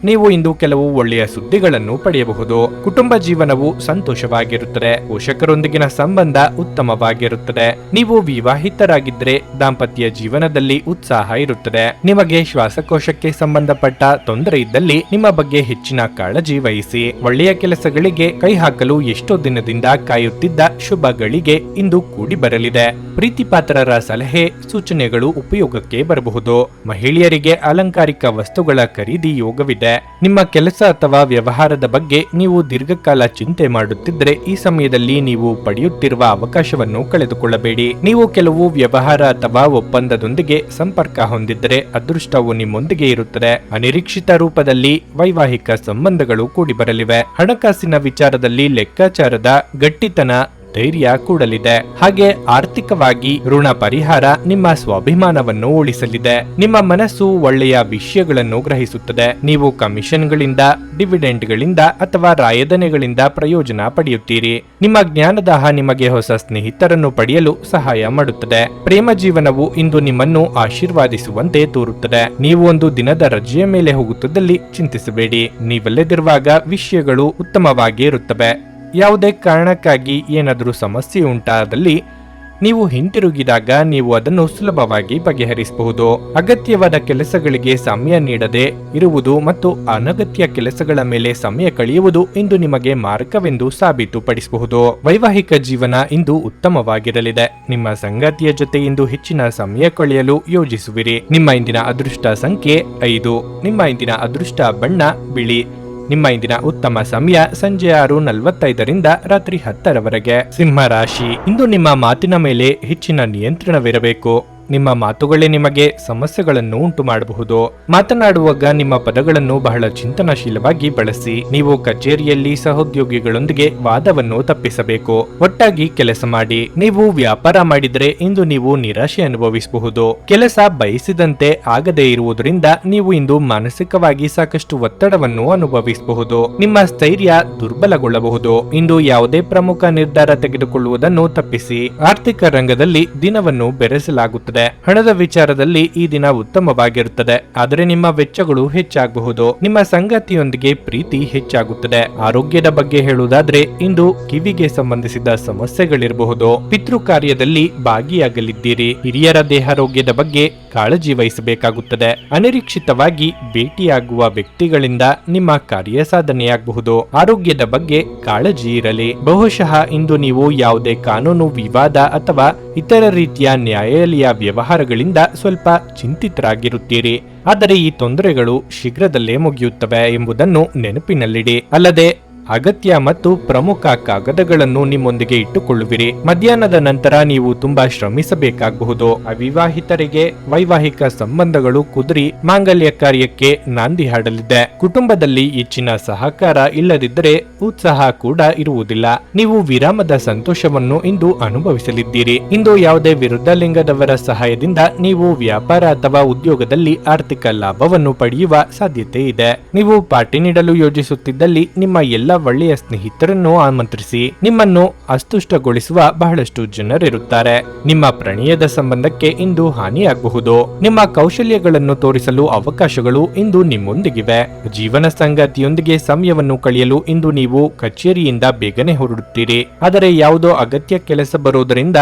ನೀವು ಇಂದು ಕೆಲವು ಒಳ್ಳೆಯ ಸುದ್ದಿಗಳನ್ನು ಪಡೆಯಬಹುದು. ಕುಟುಂಬ ಜೀವನವು ಸಂತೋಷವಾಗಿರುತ್ತದೆ. ಪೋಷಕರೊಂದಿಗಿನ ಸಂಬಂಧ ಉತ್ತಮವಾಗಿರುತ್ತದೆ. ನೀವು ವಿವಾಹಿತರಾಗಿದ್ದರೆ ದಾಂಪತ್ಯ ಜೀವನದಲ್ಲಿ ಉತ್ಸಾಹ ಇರುತ್ತದೆ. ನಿಮಗೆ ಶ್ವಾಸಕೋಶಕ್ಕೆ ಸಂಬಂಧಪಟ್ಟ ತೊಂದರೆ ಇದ್ದಲ್ಲಿ ನಿಮ್ಮ ಬಗ್ಗೆ ಹೆಚ್ಚಿನ ಕಾಳಜಿ ವಹಿಸಿ. ಒಳ್ಳೆಯ ಕೆಲಸಗಳಿಗೆ ಕೈ ಹಾಕಲು ಎಷ್ಟೋ ದಿನದಿಂದ ಕಾಯುತ್ತಿದ್ದ ಶುಭಗಳಿಗೆ ಇಂದು ಕೂಡಿ ಬರಲಿದೆ. ಪ್ರೀತಿಪಾತ್ರರ ಸಲಹೆ ಸೂಚನೆಗಳು ಉಪಯೋಗಕ್ಕೆ ಬರಬಹುದು. ಮಹಿಳೆಯರಿಗೆ ಅಲಂಕಾರಿಕ ವಸ್ತುಗಳ ಖರೀದಿ ಯೋಗವಿದೆ. ನಿಮ್ಮ ಕೆಲಸ ಅಥವಾ ವ್ಯವಹಾರದ ಬಗ್ಗೆ ನೀವು ದೀರ್ಘಕಾಲ ಚಿಂತೆ ಮಾಡುತ್ತಿದ್ದರೆ ಈ ಸಮಯದಲ್ಲಿ ನೀವು ಪಡೆಯುತ್ತಿರುವ ಅವಕಾಶವನ್ನು ಕಳೆದುಕೊಳ್ಳಬೇಡಿ. ನೀವು ಕೆಲವು ವ್ಯವಹಾರ ಅಥವಾ ಒಪ್ಪಂದದೊಂದಿಗೆ ಸಂಪರ್ಕ ಹೊಂದಿದ್ದರೆ ಅದೃಷ್ಟವು ನಿಮ್ಮೊಂದಿಗೆ ಇರುತ್ತದೆ. ಅನಿರೀಕ್ಷಿತ ರೂಪದಲ್ಲಿ ವೈವಾಹಿಕ ಸಂಬಂಧಗಳು ಕೂಡಿ ಬರಲಿವೆ. ಹಣಕಾಸಿನ ವಿಚಾರದಲ್ಲಿ ಲೆಕ್ಕಾಚಾರದ ಗಟ್ಟಿತನ ಧೈರ್ಯ ಕೂಡಲಿದೆ. ಹಾಗೆ ಆರ್ಥಿಕವಾಗಿ ಋಣ ಪರಿಹಾರ ನಿಮ್ಮ ಸ್ವಾಭಿಮಾನವನ್ನು ಉಳಿಸಲಿದೆ. ನಿಮ್ಮ ಮನಸ್ಸು ಒಳ್ಳೆಯ ವಿಷಯಗಳನ್ನು ಗ್ರಹಿಸುತ್ತದೆ. ನೀವು ಕಮಿಷನ್ಗಳಿಂದ, ಡಿವಿಡೆಂಡ್ಗಳಿಂದ ಅಥವಾ ರಾಯಧನೆಗಳಿಂದ ಪ್ರಯೋಜನ ಪಡೆಯುತ್ತೀರಿ. ನಿಮ್ಮ ಜ್ಞಾನದಾಹ ನಿಮಗೆ ಹೊಸ ಸ್ನೇಹಿತರನ್ನು ಪಡೆಯಲು ಸಹಾಯ ಮಾಡುತ್ತದೆ. ಪ್ರೇಮ ಜೀವನವು ಇಂದು ನಿಮ್ಮನ್ನು ಆಶೀರ್ವಾದಿಸುವಂತೆ ತೋರುತ್ತದೆ. ನೀವು ಒಂದು ದಿನದ ರಜೆಯ ಮೇಲೆ ಹೋಗುತ್ತಿದ್ದಲ್ಲಿ ಚಿಂತಿಸಬೇಡಿ. ನೀವಲ್ಲದಿರುವಾಗ ವಿಷಯಗಳು ಉತ್ತಮವಾಗಿ ಇರುತ್ತವೆ. ಯಾವುದೇ ಕಾರಣಕ್ಕಾಗಿ ಏನಾದರೂ ಸಮಸ್ಯೆ ಉಂಟಾದಲ್ಲಿ ನೀವು ಹಿಂತಿರುಗಿದಾಗ ನೀವು ಅದನ್ನು ಸುಲಭವಾಗಿ ಬಗೆಹರಿಸಬಹುದು. ಅಗತ್ಯವಾದ ಕೆಲಸಗಳಿಗೆ ಸಮಯ ನೀಡದೆ ಇರುವುದು ಮತ್ತು ಅನಗತ್ಯ ಕೆಲಸಗಳ ಮೇಲೆ ಸಮಯ ಕಳೆಯುವುದು ಇಂದು ನಿಮಗೆ ಮಾರಕವೆಂದು ಸಾಬೀತುಪಡಿಸಬಹುದು. ವೈವಾಹಿಕ ಜೀವನ ಇಂದು ಉತ್ತಮವಾಗಿರಲಿದೆ. ನಿಮ್ಮ ಸಂಗಾತಿಯ ಜೊತೆ ಇಂದು ಹೆಚ್ಚಿನ ಸಮಯ ಕಳೆಯಲು ಯೋಜಿಸುವಿರಿ. ನಿಮ್ಮ ಇಂದಿನ ಅದೃಷ್ಟ ಸಂಖ್ಯೆ 5. ನಿಮ್ಮ ಇಂದಿನ ಅದೃಷ್ಟ ಬಣ್ಣ ಬಿಳಿ. ನಿಮ್ಮ ಇಂದಿನ ಉತ್ತಮ ಸಮಯ ಸಂಜೆ 6:45ರಿಂದ ರಾತ್ರಿ 10ರವರೆಗೆ. ಸಿಂಹ ರಾಶಿ, ಇಂದು ನಿಮ್ಮ ಮಾತಿನ ಮೇಲೆ ಹೆಚ್ಚಿನ ನಿಯಂತ್ರಣವಿರಬೇಕು. ನಿಮ್ಮ ಮಾತುಗಳೇ ನಿಮಗೆ ಸಮಸ್ಯೆಗಳನ್ನು ಉಂಟು ಮಾಡಬಹುದು. ಮಾತನಾಡುವಾಗ ನಿಮ್ಮ ಪದಗಳನ್ನು ಬಹಳ ಚಿಂತನಶೀಲವಾಗಿ ಬಳಸಿ. ನೀವು ಕಚೇರಿಯಲ್ಲಿ ಸಹೋದ್ಯೋಗಿಗಳೊಂದಿಗೆ ವಾದವನ್ನು ತಪ್ಪಿಸಬೇಕು. ಒಟ್ಟಾಗಿ ಕೆಲಸ ಮಾಡಿ. ನೀವು ವ್ಯಾಪಾರ ಮಾಡಿದರೆ ಇಂದು ನೀವು ನಿರಾಶೆ ಅನುಭವಿಸಬಹುದು. ಕೆಲಸ ಬಯಸಿದಂತೆ ಆಗದೇ ಇರುವುದರಿಂದ ನೀವು ಇಂದು ಮಾನಸಿಕವಾಗಿ ಸಾಕಷ್ಟು ಒತ್ತಡವನ್ನು ಅನುಭವಿಸಬಹುದು. ನಿಮ್ಮ ಸ್ಥೈರ್ಯ ದುರ್ಬಲಗೊಳ್ಳಬಹುದು. ಇಂದು ಯಾವುದೇ ಪ್ರಮುಖ ನಿರ್ಧಾರ ತೆಗೆದುಕೊಳ್ಳುವುದನ್ನು ತಪ್ಪಿಸಿ. ಆರ್ಥಿಕ ರಂಗದಲ್ಲಿ ದಿನವನ್ನು ಬೆರೆಸಲಾಗುತ್ತದೆ. ಹಣದ ವಿಚಾರದಲ್ಲಿ ಈ ದಿನ ಉತ್ತಮವಾಗಿರುತ್ತದೆ, ಆದರೆ ನಿಮ್ಮ ವೆಚ್ಚಗಳು ಹೆಚ್ಚಾಗಬಹುದು. ನಿಮ್ಮ ಸಂಗಾತಿಯೊಂದಿಗೆ ಪ್ರೀತಿ ಹೆಚ್ಚಾಗುತ್ತದೆ. ಆರೋಗ್ಯದ ಬಗ್ಗೆ ಹೇಳುವುದಾದ್ರೆ ಇಂದು ಕಿವಿಗೆ ಸಂಬಂಧಿಸಿದ ಸಮಸ್ಯೆಗಳಿರಬಹುದು. ಪಿತೃ ಕಾರ್ಯದಲ್ಲಿ ಭಾಗಿಯಾಗಲಿದ್ದೀರಿ. ಹಿರಿಯರ ದೇಹಾರೋಗ್ಯದ ಬಗ್ಗೆ ಕಾಳಜಿ ವಹಿಸಬೇಕಾಗುತ್ತದೆ. ಅನಿರೀಕ್ಷಿತವಾಗಿ ಭೇಟಿಯಾಗುವ ವ್ಯಕ್ತಿಗಳಿಂದ ನಿಮ್ಮ ಕಾರ್ಯ ಸಾಧನೆಯಾಗಬಹುದು. ಆರೋಗ್ಯದ ಬಗ್ಗೆ ಕಾಳಜಿ ಇರಲಿ. ಬಹುಶಃ ಇಂದು ನೀವು ಯಾವುದೇ ಕಾನೂನು ವಿವಾದ ಅಥವಾ ಇತರ ರೀತಿಯ ನ್ಯಾಯಾಲಯ ವ್ಯವಹಾರಗಳಿಂದ ಸ್ವಲ್ಪ ಚಿಂತಿತರಾಗಿರುತ್ತೀರಿ. ಆದರೆ ಈ ತೊಂದರೆಗಳು ಶೀಘ್ರದಲ್ಲೇ ಮುಗಿಯುತ್ತವೆ ಎಂಬುದನ್ನು ನೆನಪಿನಲ್ಲಿಡಿ. ಅಲ್ಲದೆ ಅಗತ್ಯ ಮತ್ತು ಪ್ರಮುಖ ಕಾಗದಗಳನ್ನು ನಿಮ್ಮೊಂದಿಗೆ ಇಟ್ಟುಕೊಳ್ಳುವಿರಿ. ಮಧ್ಯಾಹ್ನದ ನಂತರ ನೀವು ತುಂಬಾ ಶ್ರಮಿಸಬೇಕಾಗಬಹುದು. ಅವಿವಾಹಿತರಿಗೆ ವೈವಾಹಿಕ ಸಂಬಂಧಗಳು ಕುದುರಿ ಮಾಂಗಲ್ಯ ಕಾರ್ಯಕ್ಕೆ ನಾಂದಿ ಹಾಡಲಿದೆ. ಕುಟುಂಬದಲ್ಲಿ ಹೆಚ್ಚಿನ ಸಹಕಾರ ಇಲ್ಲದಿದ್ದರೆ ಉತ್ಸಾಹ ಕೂಡ ಇರುವುದಿಲ್ಲ. ನೀವು ವಿರಾಮದ ಸಂತೋಷವನ್ನು ಇಂದು ಅನುಭವಿಸಲಿದ್ದೀರಿ. ಇಂದು ಯಾವುದೇ ವಿರುದ್ಧ ಲಿಂಗದವರ ಸಹಾಯದಿಂದ ನೀವು ವ್ಯಾಪಾರ ಅಥವಾ ಉದ್ಯೋಗದಲ್ಲಿ ಆರ್ಥಿಕ ಲಾಭವನ್ನು ಪಡೆಯುವ ಸಾಧ್ಯತೆ ಇದೆ. ನೀವು ಪಾರ್ಟಿ ನೀಡಲು ಯೋಜಿಸುತ್ತಿದ್ದಲ್ಲಿ ನಿಮ್ಮ ಎಲ್ಲ ಒಳ್ಳೆಯ ಸ್ನೇಹಿತರನ್ನು ಆಮಂತ್ರಿಸಿ. ನಿಮ್ಮನ್ನು ಅಸ್ತುಷ್ಟಗೊಳಿಸುವ ಬಹಳಷ್ಟು ಜನರಿರುತ್ತಾರೆ. ನಿಮ್ಮ ಪ್ರಣಯದ ಸಂಬಂಧಕ್ಕೆ ಇಂದು ಹಾನಿಯಾಗಬಹುದು. ನಿಮ್ಮ ಕೌಶಲ್ಯಗಳನ್ನು ತೋರಿಸಲು ಅವಕಾಶಗಳು ಇಂದು ನಿಮ್ಮೊಂದಿಗಿವೆ. ಜೀವನ ಸಂಗಾತಿಯೊಂದಿಗೆ ಸಮಯವನ್ನು ಕಳೆಯಲು ಇಂದು ನೀವು ಕಚೇರಿಯಿಂದ ಬೇಗನೆ ಹೊರಡುತ್ತೀರಿ. ಆದರೆ ಯಾವುದೋ ಅಗತ್ಯ ಕೆಲಸ ಬರುವುದರಿಂದ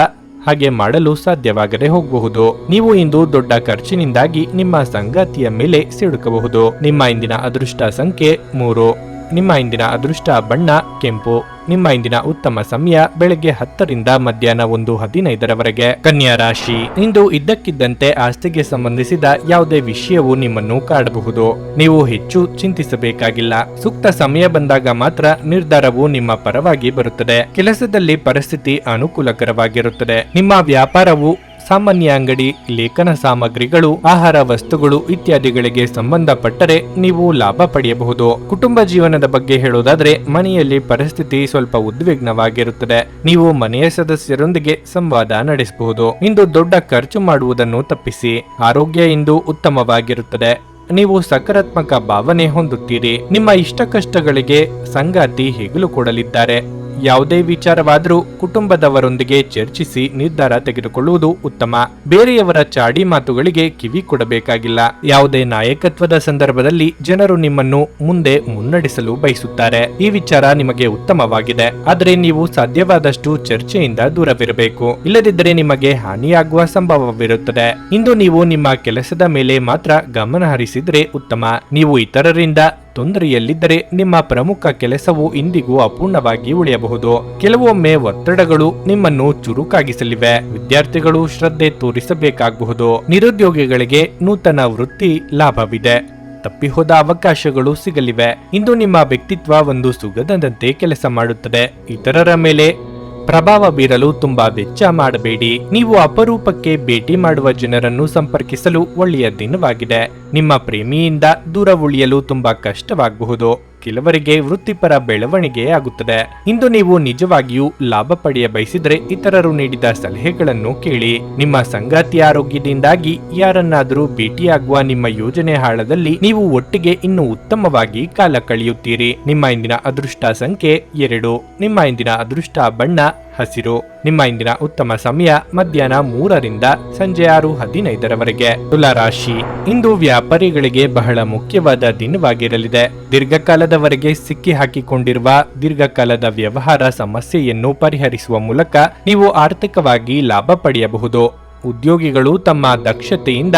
ಹಾಗೆ ಮಾಡಲು ಸಾಧ್ಯವಾಗದೆ ಹೋಗಬಹುದು. ನೀವು ಇಂದು ದೊಡ್ಡ ಖರ್ಚಿನಿಂದಾಗಿ ನಿಮ್ಮ ಸಂಗಾತಿಯ ಮೇಲೆ ಸಿಡುಕಬಹುದು. ನಿಮ್ಮ ಇಂದಿನ ಅದೃಷ್ಟ ಸಂಖ್ಯೆ 3. ನಿಮ್ಮ ಇಂದಿನ ಅದೃಷ್ಟ ಬಣ್ಣ ಕೆಂಪು. ನಿಮ್ಮ ಇಂದಿನ ಉತ್ತಮ ಸಮಯ ಬೆಳಗ್ಗೆ 10ರಿಂದ ಮಧ್ಯಾಹ್ನ 1:15ರವರೆಗೆ. ಕನ್ಯಾ ರಾಶಿ, ಇಂದು ಇದ್ದಕ್ಕಿದ್ದಂತೆ ಆಸ್ತಿಗೆ ಸಂಬಂಧಿಸಿದ ಯಾವುದೇ ವಿಷಯವು ನಿಮ್ಮನ್ನು ಕಾಡಬಹುದು. ನೀವು ಹೆಚ್ಚು ಚಿಂತಿಸಬೇಕಾಗಿಲ್ಲ. ಸೂಕ್ತ ಸಮಯ ಬಂದಾಗ ಮಾತ್ರ ನಿರ್ಧಾರವು ನಿಮ್ಮ ಪರವಾಗಿ ಬರುತ್ತದೆ. ಕೆಲಸದಲ್ಲಿ ಪರಿಸ್ಥಿತಿ ಅನುಕೂಲಕರವಾಗಿರುತ್ತದೆ. ನಿಮ್ಮ ವ್ಯಾಪಾರವು ಸಾಮಾನ್ಯ ಅಂಗಡಿ, ಲೇಖನ ಸಾಮಗ್ರಿಗಳು, ಆಹಾರ ವಸ್ತುಗಳು ಇತ್ಯಾದಿಗಳಿಗೆ ಸಂಬಂಧಪಟ್ಟರೆ ನೀವು ಲಾಭ ಪಡೆಯಬಹುದು. ಕುಟುಂಬ ಜೀವನದ ಬಗ್ಗೆ ಹೇಳುವುದಾದ್ರೆ ಮನೆಯಲ್ಲಿ ಪರಿಸ್ಥಿತಿ ಸ್ವಲ್ಪ ಉದ್ವಿಗ್ನವಾಗಿರುತ್ತದೆ. ನೀವು ಮನೆಯ ಸದಸ್ಯರೊಂದಿಗೆ ಸಂವಾದ ನಡೆಸಬಹುದು. ಇಂದು ದೊಡ್ಡ ಖರ್ಚು ಮಾಡುವುದನ್ನು ತಪ್ಪಿಸಿ. ಆರೋಗ್ಯ ಇಂದು ಉತ್ತಮವಾಗಿರುತ್ತದೆ. ನೀವು ಸಕಾರಾತ್ಮಕ ಭಾವನೆ ಹೊಂದುತ್ತೀರಿ. ನಿಮ್ಮ ಇಷ್ಟ ಕಷ್ಟಗಳಿಗೆ ಸಂಗಾತಿ ಹೆಗಲು ಕೊಡಲಿದ್ದಾರೆ. ಯಾವುದೇ ವಿಚಾರವಾದರೂ ಕುಟುಂಬದವರೊಂದಿಗೆ ಚರ್ಚಿಸಿ ನಿರ್ಧಾರ ತೆಗೆದುಕೊಳ್ಳುವುದು ಉತ್ತಮ. ಬೇರೆಯವರ ಚಾಡಿ ಮಾತುಗಳಿಗೆ ಕಿವಿ ಕೊಡಬೇಕಾಗಿಲ್ಲ. ಯಾವುದೇ ನಾಯಕತ್ವದ ಸಂದರ್ಭದಲ್ಲಿ ಜನರು ನಿಮ್ಮನ್ನು ಮುಂದೆ ಮುನ್ನಡೆಸಲು ಬಯಸುತ್ತಾರೆ. ಈ ವಿಚಾರ ನಿಮಗೆ ಉತ್ತಮವಾಗಿದೆ. ಆದರೆ ನೀವು ಸಾಧ್ಯವಾದಷ್ಟು ಚರ್ಚೆಯಿಂದ ದೂರವಿರಬೇಕು. ಇಲ್ಲದಿದ್ದರೆ ನಿಮಗೆ ಹಾನಿಯಾಗುವ ಸಂಭವವಿರುತ್ತದೆ. ಇಂದು ನೀವು ನಿಮ್ಮ ಕೆಲಸದ ಮೇಲೆ ಮಾತ್ರ ಗಮನ ಹರಿಸಿದ್ರೆ ಉತ್ತಮ. ನೀವು ಇತರರಿಂದ ತೊಂದರೆಯಲ್ಲಿದ್ದರೆ ನಿಮ್ಮ ಪ್ರಮುಖ ಕೆಲಸವು ಇಂದಿಗೂ ಅಪೂರ್ಣವಾಗಿ ಉಳಿಯಬಹುದು. ಕೆಲವೊಮ್ಮೆ ಒತ್ತಡಗಳು ನಿಮ್ಮನ್ನು ಚುರುಕಾಗಿಸಲಿವೆ. ವಿದ್ಯಾರ್ಥಿಗಳು ಶ್ರದ್ಧೆ ತೋರಿಸಬೇಕಾಗಬಹುದು. ನಿರುದ್ಯೋಗಿಗಳಿಗೆ ನೂತನ ವೃತ್ತಿ ಲಾಭವಿದೆ. ತಪ್ಪಿಹೋದ ಅವಕಾಶಗಳು ಸಿಗಲಿವೆ. ಇಂದು ನಿಮ್ಮ ವ್ಯಕ್ತಿತ್ವ ಒಂದು ಸುಗಂಧದಂತೆ ಕೆಲಸ ಮಾಡುತ್ತದೆ. ಇತರರ ಮೇಲೆ ಪ್ರಭಾವ ಬೀರಲು ತುಂಬಾ ವೆಚ್ಚ ಮಾಡಬೇಡಿ. ನೀವು ಅಪರೂಪಕ್ಕೆ ಭೇಟಿ ಮಾಡುವ ಜನರನ್ನು ಸಂಪರ್ಕಿಸಲು ಒಳ್ಳೆಯ ದಿನವಾಗಿದೆ. ನಿಮ್ಮ ಪ್ರೇಮಿಯಿಂದ ದೂರ ಉಳಿಯಲು ತುಂಬಾ ಕಷ್ಟವಾಗಬಹುದು. ಕೆಲವರಿಗೆ ವೃತ್ತಿಪರ ಬೆಳವಣಿಗೆ ಆಗುತ್ತದೆ. ಇಂದು ನೀವು ನಿಜವಾಗಿಯೂ ಲಾಭ ಪಡೆಯ ಬಯಸಿದ್ರೆ ಇತರರು ನೀಡಿದ ಸಲಹೆಗಳನ್ನು ಕೇಳಿ. ನಿಮ್ಮ ಸಂಗಾತಿ ಆರೋಗ್ಯದಿಂದಾಗಿ ಯಾರನ್ನಾದರೂ ಭೇಟಿಯಾಗುವ ನಿಮ್ಮ ಯೋಜನೆ ಹಾಳದಲ್ಲಿ ನೀವು ಒಟ್ಟಿಗೆ ಇನ್ನೂ ಉತ್ತಮವಾಗಿ ಕಾಲ ಕಳೆಯುತ್ತೀರಿ. ನಿಮ್ಮ ಇಂದಿನ ಅದೃಷ್ಟ ಸಂಖ್ಯೆ 2. ನಿಮ್ಮ ಇಂದಿನ ಅದೃಷ್ಟ ಬಣ್ಣ ಹಸಿರು. ನಿಮ್ಮ ಇಂದಿನ ಉತ್ತಮ ಸಮಯ ಮಧ್ಯಾಹ್ನ 3ರಿಂದ ಸಂಜೆ 6:15ರವರೆಗೆ. ತುಲಾ ರಾಶಿ, ಇಂದು ವ್ಯಾಪಾರಿಗಳಿಗೆ ಬಹಳ ಮುಖ್ಯವಾದ ದಿನವಾಗಿರಲಿದೆ. ದೀರ್ಘಕಾಲದವರೆಗೆ ಸಿಕ್ಕಿ ಹಾಕಿಕೊಂಡಿರುವ ದೀರ್ಘಕಾಲದ ವ್ಯವಹಾರ ಸಮಸ್ಯೆಯನ್ನು ಪರಿಹರಿಸುವ ಮೂಲಕ ನೀವು ಆರ್ಥಿಕವಾಗಿ ಲಾಭ ಪಡೆಯಬಹುದು. ಉದ್ಯೋಗಿಗಳು ತಮ್ಮ ದಕ್ಷತೆಯಿಂದ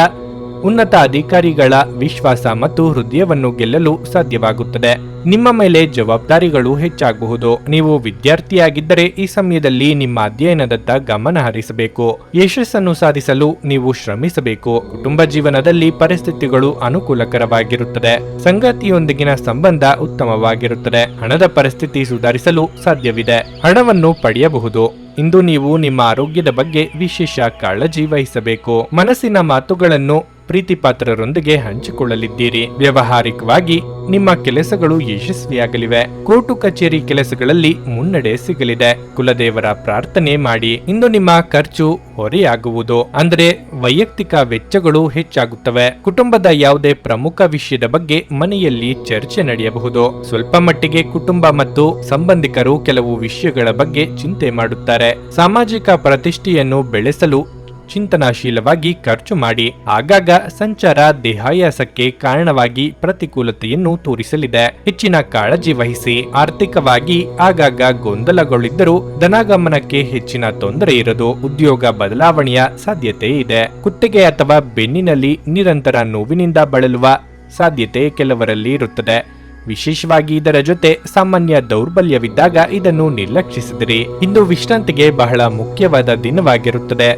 ಉನ್ನತ ಅಧಿಕಾರಿಗಳ ವಿಶ್ವಾಸ ಮತ್ತು ಹೃದಯವನ್ನು ಗೆಲ್ಲಲು ಸಾಧ್ಯವಾಗುತ್ತದೆ. ನಿಮ್ಮ ಮೇಲೆ ಜವಾಬ್ದಾರಿಗಳು ಹೆಚ್ಚಾಗಬಹುದು. ನೀವು ವಿದ್ಯಾರ್ಥಿಯಾಗಿದ್ದರೆ ಈ ಸಮಯದಲ್ಲಿ ನಿಮ್ಮ ಅಧ್ಯಯನದತ್ತ ಗಮನ ಹರಿಸಬೇಕು. ಯಶಸ್ಸನ್ನು ಸಾಧಿಸಲು ನೀವು ಶ್ರಮಿಸಬೇಕು. ಕುಟುಂಬ ಜೀವನದಲ್ಲಿ ಪರಿಸ್ಥಿತಿಗಳು ಅನುಕೂಲಕರವಾಗಿರುತ್ತದೆ. ಸಂಗಾತಿಯೊಂದಿಗಿನ ಸಂಬಂಧ ಉತ್ತಮವಾಗಿರುತ್ತದೆ. ಹಣದ ಪರಿಸ್ಥಿತಿ ಸುಧಾರಿಸಲು ಸಾಧ್ಯವಿದೆ. ಹಣವನ್ನು ಪಡೆಯಬಹುದು. ಇಂದು ನೀವು ನಿಮ್ಮ ಆರೋಗ್ಯದ ಬಗ್ಗೆ ವಿಶೇಷ ಕಾಳಜಿ ವಹಿಸಬೇಕು. ಮನಸ್ಸಿನ ಮಾತುಗಳನ್ನು ಪ್ರೀತಿಪಾತ್ರರೊಂದಿಗೆ ಹಂಚಿಕೊಳ್ಳಲಿದ್ದೀರಿ. ವ್ಯಾವಹಾರಿಕವಾಗಿ ನಿಮ್ಮ ಕೆಲಸಗಳು ಯಶಸ್ವಿಯಾಗಲಿವೆ. ಕೋರ್ಟು ಕಚೇರಿ ಕೆಲಸಗಳಲ್ಲಿ ಮುನ್ನಡೆ ಸಿಗಲಿದೆ. ಕುಲದೇವರ ಪ್ರಾರ್ಥನೆ ಮಾಡಿ. ಇಂದು ನಿಮ್ಮ ಖರ್ಚು ಹೊರೆಯಾಗುವುದು, ಅಂದ್ರೆ ವೈಯಕ್ತಿಕ ವೆಚ್ಚಗಳು ಹೆಚ್ಚಾಗುತ್ತವೆ. ಕುಟುಂಬದ ಯಾವುದೇ ಪ್ರಮುಖ ವಿಷಯದ ಬಗ್ಗೆ ಮನೆಯಲ್ಲಿ ಚರ್ಚೆ ನಡೆಯಬಹುದು. ಸ್ವಲ್ಪ ಮಟ್ಟಿಗೆ ಕುಟುಂಬ ಮತ್ತು ಸಂಬಂಧಿಕರು ಕೆಲವು ವಿಷಯಗಳ ಬಗ್ಗೆ ಚಿಂತೆ ಮಾಡುತ್ತಾರೆ. ಸಾಮಾಜಿಕ ಪ್ರತಿಷ್ಠೆಯನ್ನು ಬೆಳೆಸಲು ಚಿಂತನಾಶೀಲವಾಗಿ ಖರ್ಚು ಮಾಡಿ. ಆಗಾಗ ಸಂಚಾರ ದೇಹಾಯಾಸಕ್ಕೆ ಕಾರಣವಾಗಿ ಪ್ರತಿಕೂಲತೆಯನ್ನು ತೋರಿಸಲಿದೆ. ಹೆಚ್ಚಿನ ಕಾಳಜಿ ವಹಿಸಿ. ಆರ್ಥಿಕವಾಗಿ ಆಗಾಗ ಗೊಂದಲಗಳಿದ್ದರೂ ಧನಾಗಮನಕ್ಕೆ ಹೆಚ್ಚಿನ ತೊಂದರೆ ಇರದು. ಉದ್ಯೋಗ ಬದಲಾವಣೆಯ ಸಾಧ್ಯತೆ ಇದೆ. ಕುತ್ತಿಗೆ ಅಥವಾ ಬೆನ್ನಿನಲ್ಲಿ ನಿರಂತರ ನೋವಿನಿಂದ ಬಳಲುವ ಸಾಧ್ಯತೆ ಕೆಲವರಲ್ಲಿ ಇರುತ್ತದೆ. ವಿಶೇಷವಾಗಿ ಇದರ ಜೊತೆ ಸಾಮಾನ್ಯ ದೌರ್ಬಲ್ಯವಿದ್ದಾಗ ಇದನ್ನು ನಿರ್ಲಕ್ಷಿಸಿದಿರಿ. ಇಂದು ವಿಶ್ರಾಂತಿಗೆ ಬಹಳ ಮುಖ್ಯವಾದ ದಿನವಾಗಿರುತ್ತದೆ.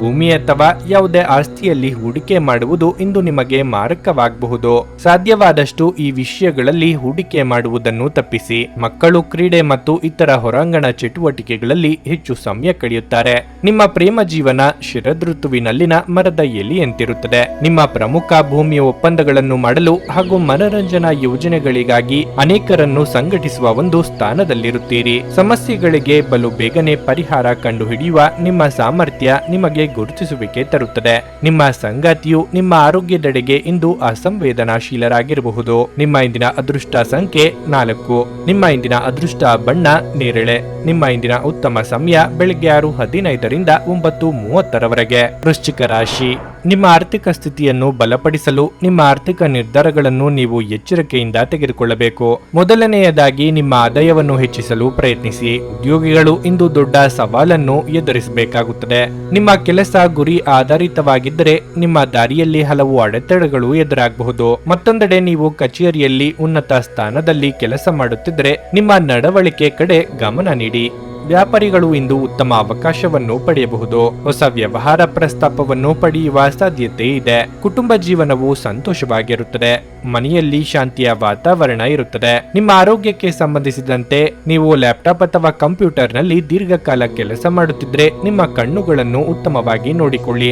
ಭೂಮಿ ಅಥವಾ ಯಾವುದೇ ಆಸ್ತಿಯಲ್ಲಿ ಹೂಡಿಕೆ ಮಾಡುವುದು ಇಂದು ನಿಮಗೆ ಮಾರಕವಾಗಬಹುದು. ಸಾಧ್ಯವಾದಷ್ಟು ಈ ವಿಷಯಗಳಲ್ಲಿ ಹೂಡಿಕೆ ಮಾಡುವುದನ್ನು ತಪ್ಪಿಸಿ. ಮಕ್ಕಳು ಕ್ರೀಡೆ ಮತ್ತು ಇತರ ಹೊರಾಂಗಣ ಚಟುವಟಿಕೆಗಳಲ್ಲಿ ಹೆಚ್ಚು ಸಮಯ ಕಳೆಯುತ್ತಾರೆ. ನಿಮ್ಮ ಪ್ರೇಮ ಜೀವನ ಶರದೃತುವಿನಲ್ಲಿನ ಮರದ ಎಲೆಯಂತಿರುತ್ತದೆ. ನಿಮ್ಮ ಪ್ರಮುಖ ಭೂಮಿಯ ಒಪ್ಪಂದಗಳನ್ನು ಮಾಡಲು ಹಾಗೂ ಮನರಂಜನಾ ಯೋಜನೆಗಳಿಗಾಗಿ ಅನೇಕರನ್ನು ಸಂಘಟಿಸುವ ಒಂದು ಸ್ಥಾನದಲ್ಲಿರುತ್ತೀರಿ. ಸಮಸ್ಯೆಗಳಿಗೆ ಬಲು ಬೇಗನೆ ಪರಿಹಾರ ಕಂಡುಹಿಡಿಯುವ ನಿಮ್ಮ ಸಾಮರ್ಥ್ಯ ನಿಮಗೆ ಗುರುತಿಸುವಿಕೆ ತರುತ್ತದೆ. ನಿಮ್ಮ ಸಂಗಾತಿಯು ನಿಮ್ಮ ಆರೋಗ್ಯದೆಡೆಗೆ ಇಂದು ಅಸಂವೇದನಾಶೀಲರಾಗಿರಬಹುದು. ನಿಮ್ಮ ಇಂದಿನ ಅದೃಷ್ಟ ಸಂಖ್ಯೆ 4. ನಿಮ್ಮ ಇಂದಿನ ಅದೃಷ್ಟ ಬಣ್ಣ ನೇರಳೆ. ನಿಮ್ಮ ಇಂದಿನ ಉತ್ತಮ ಸಮಯ ಬೆಳಗ್ಗೆ 6:15ರಿಂದ 9:30ರವರೆಗೆ. ವೃಶ್ಚಿಕ ರಾಶಿ. ನಿಮ್ಮ ಆರ್ಥಿಕ ಸ್ಥಿತಿಯನ್ನು ಬಲಪಡಿಸಲು ನಿಮ್ಮ ಆರ್ಥಿಕ ನಿರ್ಧಾರಗಳನ್ನು ನೀವು ಎಚ್ಚರಿಕೆಯಿಂದ ತೆಗೆದುಕೊಳ್ಳಬೇಕು. ಮೊದಲನೆಯದಾಗಿ ನಿಮ್ಮ ಆದಾಯವನ್ನು ಹೆಚ್ಚಿಸಲು ಪ್ರಯತ್ನಿಸಿ. ಉದ್ಯೋಗಿಗಳು ಇಂದು ದೊಡ್ಡ ಸವಾಲನ್ನು ಎದುರಿಸಬೇಕಾಗುತ್ತದೆ. ನಿಮ್ಮ ಕೆಲಸ ಗುರಿ ಆಧಾರಿತವಾಗಿದ್ದರೆ ನಿಮ್ಮ ದಾರಿಯಲ್ಲಿ ಹಲವು ಅಡೆತಡೆಗಳು ಎದುರಾಗಬಹುದು. ಮತ್ತೊಂದೆಡೆ ನೀವು ಕಚೇರಿಯಲ್ಲಿ ಉನ್ನತ ಸ್ಥಾನದಲ್ಲಿ ಕೆಲಸ ಮಾಡುತ್ತಿದ್ದರೆ ನಿಮ್ಮ ನಡವಳಿಕೆ ಕಡೆ ಗಮನ ನೀಡಿ. ವ್ಯಾಪಾರಿಗಳು ಇಂದು ಉತ್ತಮ ಅವಕಾಶವನ್ನು ಪಡೆಯಬಹುದು. ಹೊಸ ವ್ಯವಹಾರ ಪ್ರಸ್ತಾಪವನ್ನು ಪಡೆಯುವ ಸಾಧ್ಯತೆ ಇದೆ. ಕುಟುಂಬ ಜೀವನವು ಸಂತೋಷವಾಗಿರುತ್ತದೆ. ಮನೆಯಲ್ಲಿ ಶಾಂತಿಯ ವಾತಾವರಣ ಇರುತ್ತದೆ. ನಿಮ್ಮ ಆರೋಗ್ಯಕ್ಕೆ ಸಂಬಂಧಿಸಿದಂತೆ ನೀವು ಲ್ಯಾಪ್ಟಾಪ್ ಅಥವಾ ಕಂಪ್ಯೂಟರ್ನಲ್ಲಿ ದೀರ್ಘಕಾಲ ಕೆಲಸ ಮಾಡುತ್ತಿದ್ರೆ ನಿಮ್ಮ ಕಣ್ಣುಗಳನ್ನು ಉತ್ತಮವಾಗಿ ನೋಡಿಕೊಳ್ಳಿ.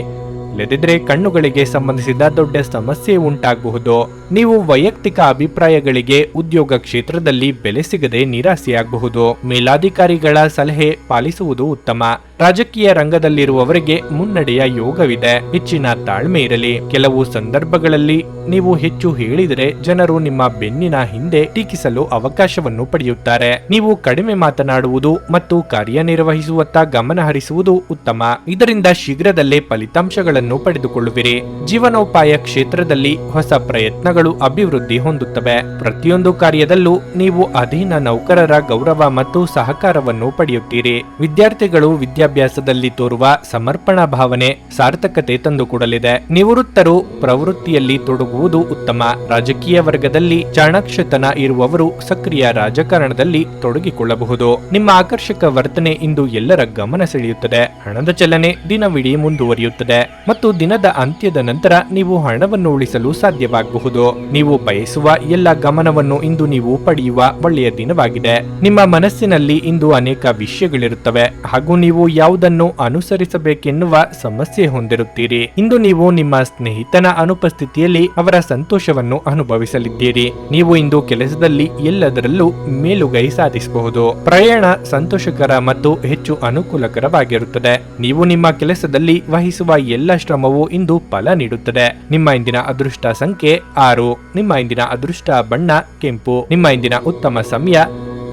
ಇಲ್ಲದಿದ್ದರೆ ಕಣ್ಣುಗಳಿಗೆ ಸಂಬಂಧಿಸಿದ ದೊಡ್ಡ ಸಮಸ್ಯೆ ಉಂಟಾಗಬಹುದು. ನೀವು ವೈಯಕ್ತಿಕ ಅಭಿಪ್ರಾಯಗಳಿಗೆ ಉದ್ಯೋಗ ಕ್ಷೇತ್ರದಲ್ಲಿ ಬೆಲೆ ಸಿಗದೆ ನಿರಾಸೆಯಾಗಬಹುದು. ಮೇಲಾಧಿಕಾರಿಗಳ ಸಲಹೆ ಪಾಲಿಸುವುದು ಉತ್ತಮ. ರಾಜಕೀಯ ರಂಗದಲ್ಲಿರುವವರಿಗೆ ಮುನ್ನಡೆಯ ಯೋಗವಿದೆ. ಹೆಚ್ಚಿನ ತಾಳ್ಮೆ ಇರಲಿ. ಕೆಲವು ಸಂದರ್ಭಗಳಲ್ಲಿ ನೀವು ಹೆಚ್ಚು ಹೇಳಿದರೆ ಜನರು ನಿಮ್ಮ ಬೆನ್ನಿನ ಹಿಂದೆ ಟೀಕಿಸಲು ಅವಕಾಶವನ್ನು ಪಡೆಯುತ್ತಾರೆ. ನೀವು ಕಡಿಮೆ ಮಾತನಾಡುವುದು ಮತ್ತು ಕಾರ್ಯನಿರ್ವಹಿಸುವತ್ತ ಗಮನ ಹರಿಸುವುದು ಉತ್ತಮ. ಇದರಿಂದ ಶೀಘ್ರದಲ್ಲೇ ಫಲಿತಾಂಶಗಳನ್ನು ಪಡೆದುಕೊಳ್ಳುವಿರಿ. ಜೀವನೋಪಾಯ ಕ್ಷೇತ್ರದಲ್ಲಿ ಹೊಸ ಪ್ರಯತ್ನಗಳು ಅಭಿವೃದ್ಧಿ ಹೊಂದುತ್ತವೆ. ಪ್ರತಿಯೊಂದು ಕಾರ್ಯದಲ್ಲೂ ನೀವು ಅಧೀನ ನೌಕರರ ಗೌರವ ಮತ್ತು ಸಹಕಾರವನ್ನು ಪಡೆಯುತ್ತೀರಿ. ವಿದ್ಯಾರ್ಥಿಗಳು ವಿದ್ಯಾಭ್ಯಾಸದಲ್ಲಿ ತೋರುವ ಸಮರ್ಪಣಾ ಭಾವನೆ ಸಾರ್ಥಕತೆ ತಂದುಕೊಡಲಿದೆ. ನಿವೃತ್ತರು ಪ್ರವೃತ್ತಿಯಲ್ಲಿ ತೊಡಗುವುದು ಉತ್ತಮ. ರಾಜಕೀಯ ವರ್ಗದಲ್ಲಿ ಚಾಣಾಕ್ಷತನ ಇರುವವರು ಸಕ್ರಿಯ ರಾಜಕಾರಣದಲ್ಲಿ ತೊಡಗಿಕೊಳ್ಳಬಹುದು. ನಿಮ್ಮ ಆಕರ್ಷಕ ವರ್ತನೆ ಇಂದು ಎಲ್ಲರ ಗಮನ ಸೆಳೆಯುತ್ತದೆ. ಹಣದ ಚಲನೆ ದಿನವಿಡೀ ಮುಂದುವರಿಯುತ್ತದೆ ಮತ್ತು ದಿನದ ಅಂತ್ಯದ ನಂತರ ನೀವು ಹಣವನ್ನು ಉಳಿಸಲು ಸಾಧ್ಯವಾಗಬಹುದು. ನೀವು ಬಯಸುವ ಎಲ್ಲ ಗಮನವನ್ನು ಇಂದು ನೀವು ಪಡೆಯುವ ಒಳ್ಳೆಯ ದಿನವಾಗಿದೆ. ನಿಮ್ಮ ಮನಸ್ಸಿನಲ್ಲಿ ಇಂದು ಅನೇಕ ವಿಷಯಗಳಿರುತ್ತವೆ ಹಾಗೂ ನೀವು ಯಾವುದನ್ನು ಅನುಸರಿಸಬೇಕೆನ್ನುವ ಸಮಸ್ಯೆ ಹೊಂದಿರುತ್ತೀರಿ. ಇಂದು ನೀವು ನಿಮ್ಮ ಸ್ನೇಹಿತನ ಅನುಪಸ್ಥಿತಿಯಲ್ಲಿ ಅವರ ಸಂತೋಷವನ್ನು ಅನುಭವಿಸಲಿದ್ದೀರಿ. ನೀವು ಇಂದು ಕೆಲಸದಲ್ಲಿ ಎಲ್ಲದರಲ್ಲೂ ಮೇಲುಗೈ ಸಾಧಿಸಬಹುದು. ಪ್ರಯಾಣ ಸಂತೋಷಕರ ಮತ್ತು ಹೆಚ್ಚು ಅನುಕೂಲಕರವಾಗಿರುತ್ತದೆ. ನೀವು ನಿಮ್ಮ ಕೆಲಸದಲ್ಲಿ ವಹಿಸುವ ಎಲ್ಲ ಶ್ರಮವು ಇಂದು ಫಲ ನೀಡುತ್ತದೆ. ನಿಮ್ಮ ಇಂದಿನ ಅದೃಷ್ಟ ಸಂಖ್ಯೆ 6. ನಿಮ್ಮ ಇಂದಿನ ಅದೃಷ್ಟ ಬಣ್ಣ ಕೆಂಪು. ನಿಮ್ಮ ಇಂದಿನ ಉತ್ತಮ ಸಮಯ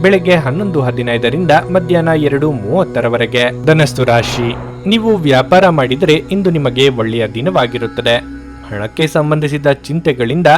ಬೆಳಗ್ಗೆ 11:15ರಿಂದ ಮಧ್ಯಾಹ್ನ 2:30ರವರೆಗೆ. ಧನಸ್ಸು ರಾಶಿ. ನೀವು ವ್ಯಾಪಾರ ಮಾಡಿದರೆ ಇಂದು ನಿಮಗೆ ಒಳ್ಳೆಯ ದಿನವಾಗಿರುತ್ತದೆ. ಹಣಕ್ಕೆ ಸಂಬಂಧಿಸಿದ ಚಿಂತೆಗಳಿಂದ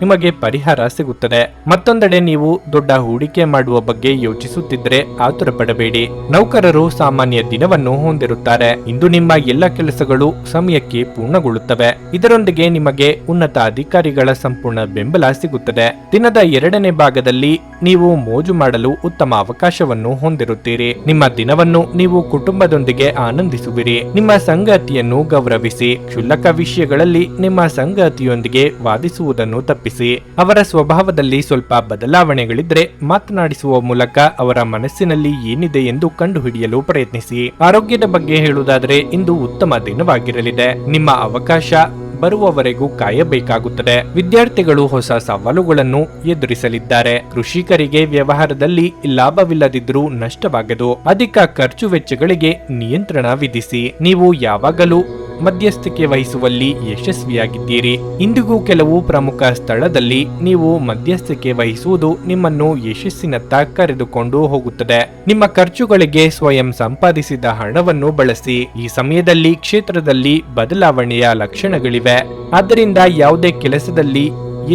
ನಿಮಗೆ ಪರಿಹಾರ ಸಿಗುತ್ತದೆ. ಮತ್ತೊಂದೆಡೆ ನೀವು ದೊಡ್ಡ ಹೂಡಿಕೆ ಮಾಡುವ ಬಗ್ಗೆ ಯೋಚಿಸುತ್ತಿದ್ರೆ ಆತುರ ಪಡಬೇಡಿ. ನೌಕರರು ಸಾಮಾನ್ಯ ದಿನವನ್ನು ಹೊಂದಿರುತ್ತಾರೆ. ಇಂದು ನಿಮ್ಮ ಎಲ್ಲ ಕೆಲಸಗಳು ಸಮಯಕ್ಕೆ ಪೂರ್ಣಗೊಳ್ಳುತ್ತವೆ. ಇದರೊಂದಿಗೆ ನಿಮಗೆ ಉನ್ನತ ಅಧಿಕಾರಿಗಳ ಸಂಪೂರ್ಣ ಬೆಂಬಲ ಸಿಗುತ್ತದೆ. ದಿನದ 2ನೇ ಭಾಗದಲ್ಲಿ ನೀವು ಮೋಜು ಮಾಡಲು ಉತ್ತಮ ಅವಕಾಶವನ್ನು ಹೊಂದಿರುತ್ತೀರಿ. ನಿಮ್ಮ ದಿನವನ್ನು ನೀವು ಕುಟುಂಬದೊಂದಿಗೆ ಆನಂದಿಸುವಿರಿ. ನಿಮ್ಮ ಸಂಗಾತಿಯನ್ನು ಗೌರವಿಸಿ. ಕ್ಷುಲ್ಲಕ ವಿಷಯಗಳಲ್ಲಿ ನಿಮ್ಮ ಸಂಗಾತಿಯೊಂದಿಗೆ ವಾದಿಸುವುದನ್ನು ತಪ್ಪಿಸಿ. ಅವರ ಸ್ವಭಾವದಲ್ಲಿ ಸ್ವಲ್ಪ ಬದಲಾವಣೆಗಳಿದ್ರೆ ಮಾತನಾಡಿಸುವ ಮೂಲಕ ಅವರ ಮನಸ್ಸಿನಲ್ಲಿ ಏನಿದೆ ಎಂದು ಕಂಡುಹಿಡಿಯಲು ಪ್ರಯತ್ನಿಸಿ. ಆರೋಗ್ಯದ ಬಗ್ಗೆ ಹೇಳುವುದಾದರೆ ಇಂದು ಉತ್ತಮ ದಿನವಾಗಿರಲಿದೆ. ನಿಮ್ಮ ಅವಕಾಶ ಬರುವವರೆಗೂ ಕಾಯಬೇಕಾಗುತ್ತದೆ. ವಿದ್ಯಾರ್ಥಿಗಳು ಹೊಸ ಸವಾಲುಗಳನ್ನು ಎದುರಿಸಲಿದ್ದಾರೆ. ಕೃಷಿಕರಿಗೆ ವ್ಯವಹಾರದಲ್ಲಿ ಲಾಭವಿಲ್ಲದಿದ್ದರೂ ನಷ್ಟವಾಗದು. ಅಧಿಕ ಖರ್ಚು ವೆಚ್ಚಗಳಿಗೆ ನಿಯಂತ್ರಣ ವಿಧಿಸಿ. ನೀವು ಯಾವಾಗಲೂ ಮಧ್ಯಸ್ಥಿಕೆ ವಹಿಸುವಲ್ಲಿ ಯಶಸ್ವಿಯಾಗಿದ್ದೀರಿ. ಇಂದಿಗೂ ಕೆಲವು ಪ್ರಮುಖ ಸ್ಥಳದಲ್ಲಿ ನೀವು ಮಧ್ಯಸ್ಥಿಕೆ ವಹಿಸುವುದು ನಿಮ್ಮನ್ನು ಯಶಸ್ಸಿನತ್ತ ಕರೆದುಕೊಂಡು ಹೋಗುತ್ತದೆ. ನಿಮ್ಮ ಖರ್ಚುಗಳಿಗೆ ಸ್ವಯಂ ಸಂಪಾದಿಸಿದ ಹಣವನ್ನು ಬಳಸಿ. ಈ ಸಮಯದಲ್ಲಿ ಕ್ಷೇತ್ರದಲ್ಲಿ ಬದಲಾವಣೆಯ ಲಕ್ಷಣಗಳಿವೆ. ಆದ್ದರಿಂದ ಯಾವುದೇ ಕೆಲಸದಲ್ಲಿ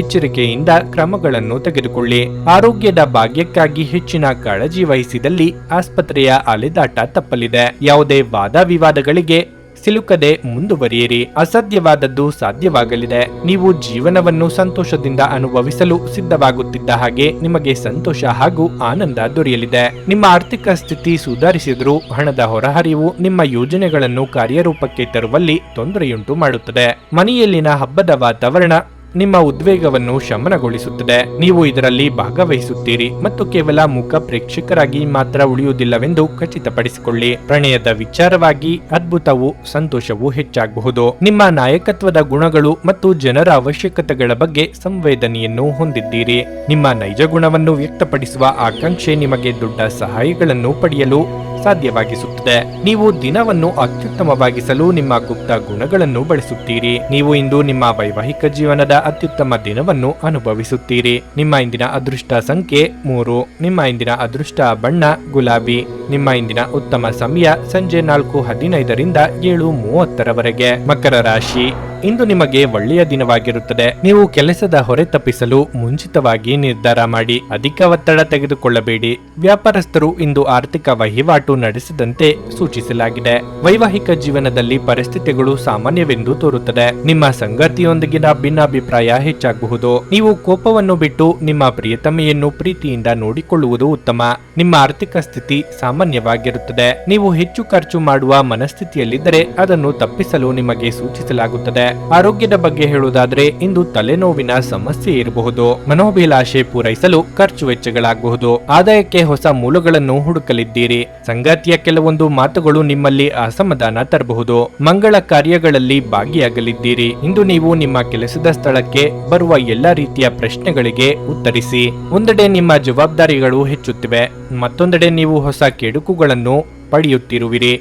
ಎಚ್ಚರಿಕೆಯಿಂದ ಕ್ರಮಗಳನ್ನು ತೆಗೆದುಕೊಳ್ಳಿ. ಆರೋಗ್ಯದ ಭಾಗ್ಯಕ್ಕಾಗಿ ಹೆಚ್ಚಿನ ಕಾಳಜಿ ವಹಿಸಿದಲ್ಲಿ ಆಸ್ಪತ್ರೆಯ ಅಲೆದಾಟ ತಪ್ಪಲಿದೆ. ಯಾವುದೇ ವಾದ ವಿವಾದಗಳಿಗೆ ಸಿಲುಕದೆ ಮುಂದುವರಿಯಿರಿ. ಅಸಾಧ್ಯವಾದದ್ದು ಸಾಧ್ಯವಾಗಲಿದೆ. ನೀವು ಜೀವನವನ್ನು ಸಂತೋಷದಿಂದ ಅನುಭವಿಸಲು ಸಿದ್ಧವಾಗುತ್ತಿದ್ದ ಹಾಗೆ ನಿಮಗೆ ಸಂತೋಷ ಹಾಗೂ ಆನಂದ ದೊರೆಯಲಿದೆ. ನಿಮ್ಮ ಆರ್ಥಿಕ ಸ್ಥಿತಿ ಸುಧಾರಿಸಿದರೂ ಹಣದ ಹೊರಹರಿವು ನಿಮ್ಮ ಯೋಜನೆಗಳನ್ನು ಕಾರ್ಯರೂಪಕ್ಕೆ ತರುವಲ್ಲಿ ತೊಂದರೆಯುಂಟು ಮಾಡುತ್ತದೆ. ಮನೆಯಲ್ಲಿನ ಹಬ್ಬದ ವಾತಾವರಣ ನಿಮ್ಮ ಉದ್ವೇಗವನ್ನು ಶಮನಗೊಳಿಸುತ್ತದೆ. ನೀವು ಇದರಲ್ಲಿ ಭಾಗವಹಿಸುತ್ತೀರಿ ಮತ್ತು ಕೇವಲ ಮುಖ ಪ್ರೇಕ್ಷಕರಾಗಿ ಮಾತ್ರ ಉಳಿಯುವುದಿಲ್ಲವೆಂದು ಖಚಿತಪಡಿಸಿಕೊಳ್ಳಿ. ಪ್ರಣಯದ ವಿಚಾರವಾಗಿ ಅದ್ಭುತವು ಸಂತೋಷವು ಹೆಚ್ಚಾಗಬಹುದು. ನಿಮ್ಮ ನಾಯಕತ್ವದ ಗುಣಗಳು ಮತ್ತು ಜನರ ಅವಶ್ಯಕತೆಗಳ ಬಗ್ಗೆ ಸಂವೇದನೆಯನ್ನು ಹೊಂದಿದ್ದೀರಿ. ನಿಮ್ಮ ನೈಜ ಗುಣವನ್ನು ವ್ಯಕ್ತಪಡಿಸುವ ಆಕಾಂಕ್ಷೆ ನಿಮಗೆ ದೊಡ್ಡ ಸಹಾಯಗಳನ್ನು ಪಡೆಯಲು ಸಾಧ್ಯವಾಗಿಸುತ್ತದೆ. ನೀವು ದಿನವನ್ನು ಅತ್ಯುತ್ತಮವಾಗಿಸಲು ನಿಮ್ಮ ಗುಪ್ತ ಗುಣಗಳನ್ನು ಬಳಸುತ್ತೀರಿ. ನೀವು ಇಂದು ನಿಮ್ಮ ವೈವಾಹಿಕ ಜೀವನದ ಅತ್ಯುತ್ತಮ ದಿನವನ್ನು ಅನುಭವಿಸುತ್ತೀರಿ. ನಿಮ್ಮ ಇಂದಿನ ಅದೃಷ್ಟ ಸಂಖ್ಯೆ 3. ನಿಮ್ಮ ಇಂದಿನ ಅದೃಷ್ಟ ಬಣ್ಣ ಗುಲಾಬಿ. ನಿಮ್ಮ ಇಂದಿನ ಉತ್ತಮ ಸಮಯ ಸಂಜೆ 4:15ರಿಂದ 7:30ರವರೆಗೆ. ಮಕರ ರಾಶಿ, ಇಂದು ನಿಮಗೆ ಒಳ್ಳೆಯ ದಿನವಾಗಿರುತ್ತದೆ. ನೀವು ಕೆಲಸದ ಹೊರೆ ತಪ್ಪಿಸಲು ಮುಂಚಿತವಾಗಿ ನಿರ್ಧಾರ ಮಾಡಿ. ಅಧಿಕ ಒತ್ತಡ ತೆಗೆದುಕೊಳ್ಳಬೇಡಿ. ವ್ಯಾಪಾರಸ್ಥರು ಇಂದು ಆರ್ಥಿಕ ವಹಿವಾಟು ನಡೆಸದಂತೆ ಸೂಚಿಸಲಾಗಿದೆ. ವೈವಾಹಿಕ ಜೀವನದಲ್ಲಿ ಪರಿಸ್ಥಿತಿಗಳು ಸಾಮಾನ್ಯವೆಂದು ತೋರುತ್ತದೆ. ನಿಮ್ಮ ಸಂಗಾತಿಯೊಂದಿಗಿನ ಭಿನ್ನಾಭಿಪ್ರಾಯ ಹೆಚ್ಚಾಗಬಹುದು. ನೀವು ಕೋಪವನ್ನು ಬಿಟ್ಟು ನಿಮ್ಮ ಪ್ರಿಯತಮೆಯನ್ನು ಪ್ರೀತಿಯಿಂದ ನೋಡಿಕೊಳ್ಳುವುದು ಉತ್ತಮ. ನಿಮ್ಮ ಆರ್ಥಿಕ ಸ್ಥಿತಿ ಸಾಮಾನ್ಯವಾಗಿರುತ್ತದೆ. ನೀವು ಹೆಚ್ಚು ಖರ್ಚು ಮಾಡುವ ಮನಸ್ಥಿತಿಯಲ್ಲಿದ್ದರೆ ಅದನ್ನು ತಪ್ಪಿಸಲು ನಿಮಗೆ ಸೂಚಿಸಲಾಗುತ್ತದೆ. ಆರೋಗ್ಯದ ಬಗ್ಗೆ ಹೇಳುವುದಾದ್ರೆ ಇಂದು ತಲೆನೋವಿನ ಸಮಸ್ಯೆ ಇರಬಹುದು. ಮನೋಭಿಲಾಷೆ ಪೂರೈಸಲು ಖರ್ಚು ವೆಚ್ಚಗಳಾಗಬಹುದು. ಆದಾಯಕ್ಕೆ ಹೊಸ ಮೂಲಗಳನ್ನು ಹುಡುಕಲಿದ್ದೀರಿ. ಸಂಗಾತಿಯ ಕೆಲವೊಂದು ಮಾತುಗಳು ನಿಮ್ಮಲ್ಲಿ ಅಸಮಾಧಾನ ತರಬಹುದು. ಮಂಗಳ ಕಾರ್ಯಗಳಲ್ಲಿ ಭಾಗಿಯಾಗಲಿದ್ದೀರಿ. ಇಂದು ನೀವು ನಿಮ್ಮ ಕೆಲಸದ ಸ್ಥಳಕ್ಕೆ ಬರುವ ಎಲ್ಲಾ ರೀತಿಯ ಪ್ರಶ್ನೆಗಳಿಗೆ ಉತ್ತರಿಸಿ. ಒಂದೆಡೆ ನಿಮ್ಮ ಜವಾಬ್ದಾರಿಗಳು ಹೆಚ್ಚುತ್ತಿವೆ, ಮತ್ತೊಂದೆಡೆ ನೀವು ಹೊಸ ಕೆಡುಕುಗಳನ್ನು ಪಡೆಯುತ್ತಿರುವಿರಿ.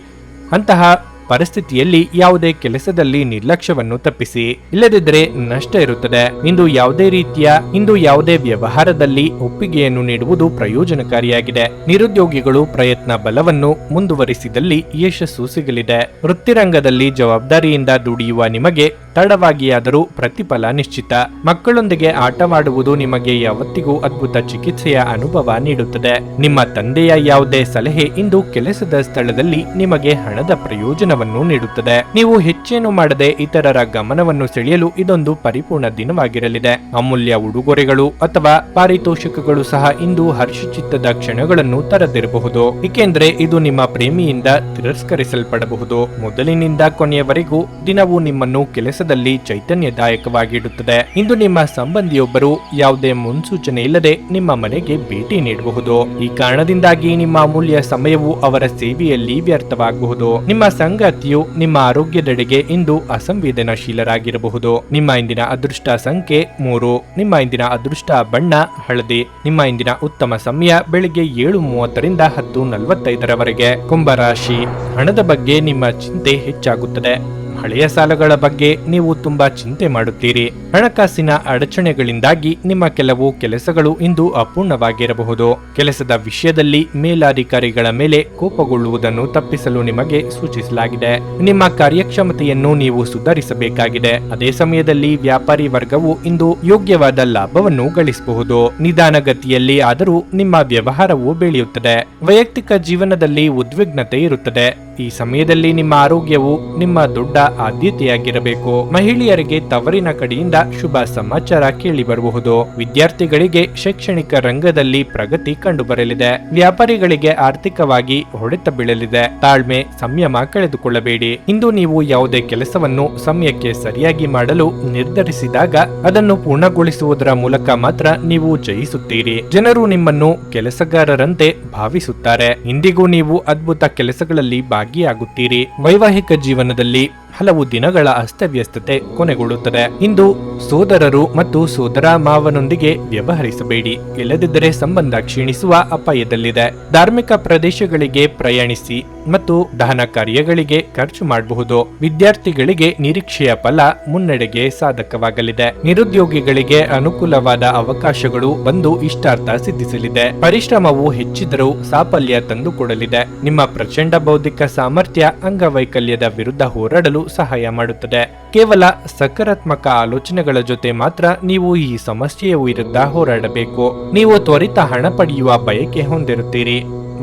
ಅಂತಹ ಪರಿಸ್ಥಿತಿಯಲ್ಲಿ ಯಾವುದೇ ಕೆಲಸದಲ್ಲಿ ನಿರ್ಲಕ್ಷ್ಯವನ್ನು ತಪ್ಪಿಸಿ. ಇಲ್ಲದಿದ್ದರೆ ನಷ್ಟ ಇರುತ್ತದೆ. ಇಂದು ಯಾವುದೇ ವ್ಯವಹಾರದಲ್ಲಿ ಒಪ್ಪಿಗೆಯನ್ನು ನೀಡುವುದು ಪ್ರಯೋಜನಕಾರಿಯಾಗಿದೆ. ನಿರುದ್ಯೋಗಿಗಳು ಪ್ರಯತ್ನ ಬಲವನ್ನು ಮುಂದುವರಿಸಿದಲ್ಲಿ ಯಶಸ್ಸು ಸಿಗಲಿದೆ. ವೃತ್ತಿರಂಗದಲ್ಲಿ ಜವಾಬ್ದಾರಿಯಿಂದ ದುಡಿಯುವ ನಿಮಗೆ ತಡವಾಗಿಯಾದರೂ ಪ್ರತಿಫಲ ನಿಶ್ಚಿತ. ಮಕ್ಕಳೊಂದಿಗೆ ಆಟವಾಡುವುದು ನಿಮಗೆ ಯಾವತ್ತಿಗೂ ಅದ್ಭುತ ಚಿಕಿತ್ಸೆಯ ಅನುಭವ ನೀಡುತ್ತದೆ. ನಿಮ್ಮ ತಂದೆಯ ಯಾವುದೇ ಸಲಹೆ ಇಂದು ಕೆಲಸದ ಸ್ಥಳದಲ್ಲಿ ನಿಮಗೆ ಹಣದ ಪ್ರಯೋಜನವನ್ನು ನೀಡುತ್ತದೆ. ನೀವು ಹೆಚ್ಚೇನು ಮಾಡದೆ ಇತರರ ಗಮನವನ್ನು ಸೆಳೆಯಲು ಇದೊಂದು ಪರಿಪೂರ್ಣ ದಿನವಾಗಿರಲಿದೆ. ಅಮೂಲ್ಯ ಉಡುಗೊರೆಗಳು ಅಥವಾ ಪಾರಿತೋಷಕಗಳು ಸಹ ಇಂದು ಹರ್ಷಚಿತ್ತದ ಕ್ಷಣಗಳನ್ನು ತರದಿರಬಹುದು, ಏಕೆಂದರೆ ಇದು ನಿಮ್ಮ ಪ್ರೇಮಿಯಿಂದ ತಿರಸ್ಕರಿಸಲ್ಪಡಬಹುದು. ಮೊದಲಿನಿಂದ ಕೊನೆಯವರೆಗೂ ದಿನವೂ ನಿಮ್ಮನ್ನು ಕೆಲಸದಲ್ಲಿ ಚೈತನ್ಯದಾಯಕವಾಗಿಡುತ್ತದೆ. ಇಂದು ನಿಮ್ಮ ಸಂಬಂಧಿಯೊಬ್ಬರು ಯಾವುದೇ ಮುನ್ಸೂಚನೆ ಇಲ್ಲದೆ ನಿಮ್ಮ ಮನೆಗೆ ಭೇಟಿ ನೀಡಬಹುದು. ಈ ಕಾರಣದಿಂದಾಗಿ ನಿಮ್ಮ ಅಮೂಲ್ಯ ಸಮಯವು ಅವರ ಸೇವೆಯಲ್ಲಿ ವ್ಯರ್ಥವಾಗಬಹುದು. ನಿಮ್ಮ ಸಂಗಾತಿಯು ನಿಮ್ಮ ಆರೋಗ್ಯದೆಡೆಗೆ ಇಂದು ಅಸಂವೇದನಾಶೀಲರಾಗಿರಬಹುದು. ನಿಮ್ಮ ಇಂದಿನ ಅದೃಷ್ಟ ಸಂಖ್ಯೆ 3. ನಿಮ್ಮ ಇಂದಿನ ಅದೃಷ್ಟ ಬಣ್ಣ ಹಳದಿ. ನಿಮ್ಮ ಇಂದಿನ ಉತ್ತಮ ಸಮಯ ಬೆಳಿಗ್ಗೆ 7:30ರಿಂದ 10:45ರವರೆಗೆ. ಕುಂಭರಾಶಿ, ಹಣದ ಬಗ್ಗೆ ನಿಮ್ಮ ಚಿಂತೆ ಹೆಚ್ಚಾಗುತ್ತದೆ. ಹಳೆಯ ಸಾಲಗಳ ಬಗ್ಗೆ ನೀವು ತುಂಬಾ ಚಿಂತೆ ಮಾಡುತ್ತೀರಿ. ಹಣಕಾಸಿನ ಅಡಚಣೆಗಳಿಂದಾಗಿ ನಿಮ್ಮ ಕೆಲವು ಕೆಲಸಗಳು ಇಂದು ಅಪೂರ್ಣವಾಗಿರಬಹುದು. ಕೆಲಸದ ವಿಷಯದಲ್ಲಿ ಮೇಲಾಧಿಕಾರಿಗಳ ಮೇಲೆ ಕೋಪಗೊಳ್ಳುವುದನ್ನು ತಪ್ಪಿಸಲು ನಿಮಗೆ ಸೂಚಿಸಲಾಗಿದೆ. ನಿಮ್ಮ ಕಾರ್ಯಕ್ಷಮತೆಯನ್ನು ನೀವು ಸುಧಾರಿಸಬೇಕಾಗಿದೆ. ಅದೇ ಸಮಯದಲ್ಲಿ ವ್ಯಾಪಾರಿ ವರ್ಗವು ಇಂದು ಯೋಗ್ಯವಾದ ಲಾಭವನ್ನು ಗಳಿಸಬಹುದು. ನಿಧಾನಗತಿಯಲ್ಲಿ ಆದರೂ ನಿಮ್ಮ ವ್ಯವಹಾರವು ಬೆಳೆಯುತ್ತದೆ. ವೈಯಕ್ತಿಕ ಜೀವನದಲ್ಲಿ ಉದ್ವಿಗ್ನತೆ ಇರುತ್ತದೆ. ಈ ಸಮಯದಲ್ಲಿ ನಿಮ್ಮ ಆರೋಗ್ಯವು ನಿಮ್ಮ ದೊಡ್ಡ ಆದ್ಯತೆಯಾಗಿರಬೇಕು. ಮಹಿಳೆಯರಿಗೆ ತವರಿನ ಕಡೆಯಿಂದ ಶುಭ ಸಮಾಚಾರ ಕೇಳಿ ಬರಬಹುದು. ವಿದ್ಯಾರ್ಥಿಗಳಿಗೆ ಶೈಕ್ಷಣಿಕ ರಂಗದಲ್ಲಿ ಪ್ರಗತಿ ಕಂಡುಬರಲಿದೆ. ವ್ಯಾಪಾರಿಗಳಿಗೆ ಆರ್ಥಿಕವಾಗಿ ಹೊಡೆತ ಬೀಳಲಿದೆ. ತಾಳ್ಮೆ, ಸಂಯಮ ಕಳೆದುಕೊಳ್ಳಬೇಡಿ. ಇಂದು ನೀವು ಯಾವುದೇ ಕೆಲಸವನ್ನು ಸಮಯಕ್ಕೆ ಸರಿಯಾಗಿ ಮಾಡಲು ನಿರ್ಧರಿಸಿದಾಗ ಅದನ್ನು ಪೂರ್ಣಗೊಳಿಸುವುದರ ಮೂಲಕ ಮಾತ್ರ ನೀವು ಜಯಿಸುತ್ತೀರಿ. ಜನರು ನಿಮ್ಮನ್ನು ಕೆಲಸಗಾರರಂತೆ ಭಾವಿಸುತ್ತಾರೆ. ಇಂದಿಗೂ ನೀವು ಅದ್ಭುತ ಕೆಲಸಗಳಲ್ಲಿ ಭಾಗಿಯಾಗುತ್ತೀರಿ. ವೈವಾಹಿಕ ಜೀವನದಲ್ಲಿ ಹಲವು ದಿನಗಳ ಅಸ್ತವ್ಯಸ್ತತೆ ಕೊನೆಗೊಳ್ಳುತ್ತದೆ. ಇಂದು ಸೋದರರು ಮತ್ತು ಸೋದರ ಮಾವನೊಂದಿಗೆ ವ್ಯವಹರಿಸಬೇಡಿ, ಇಲ್ಲದಿದ್ದರೆ ಸಂಬಂಧ ಕ್ಷೀಣಿಸುವ ಅಪಾಯದಲ್ಲಿದೆ. ಧಾರ್ಮಿಕ ಪ್ರದೇಶಗಳಿಗೆ ಪ್ರಯಾಣಿಸಿ ಮತ್ತು ದಹನ ಕಾರ್ಯಗಳಿಗೆ ಖರ್ಚು ಮಾಡಬಹುದು. ವಿದ್ಯಾರ್ಥಿಗಳಿಗೆ ನಿರೀಕ್ಷೆಯ ಫಲ ಮುನ್ನಡೆಗೆ ಸಾಧಕವಾಗಲಿದೆ. ನಿರುದ್ಯೋಗಿಗಳಿಗೆ ಅನುಕೂಲವಾದ ಅವಕಾಶಗಳು ಬಂದು ಇಷ್ಟಾರ್ಥ ಸಿದ್ಧಿಸಲಿದೆ. ಪರಿಶ್ರಮವು ಹೆಚ್ಚಿದರೂ ಸಾಫಲ್ಯ ತಂದುಕೊಡಲಿದೆ. ನಿಮ್ಮ ಪ್ರಚಂಡ ಬೌದ್ಧಿಕ ಸಾಮರ್ಥ್ಯ ಅಂಗವೈಕಲ್ಯದ ವಿರುದ್ಧ ಹೋರಾಡಲು ಸಹಾಯ ಮಾಡುತ್ತದೆ. ಕೇವಲ ಸಕಾರಾತ್ಮಕ ಆಲೋಚನೆಗಳ ಜೊತೆ ಮಾತ್ರ ನೀವು ಈ ಸಮಸ್ಯೆಯ ವಿರುದ್ಧ ಹೋರಾಡಬೇಕು. ನೀವು ತ್ವರಿತ ಹಣ ಪಡೆಯುವ ಬಯಕೆ ಹೊಂದಿರುತ್ತೀರಿ.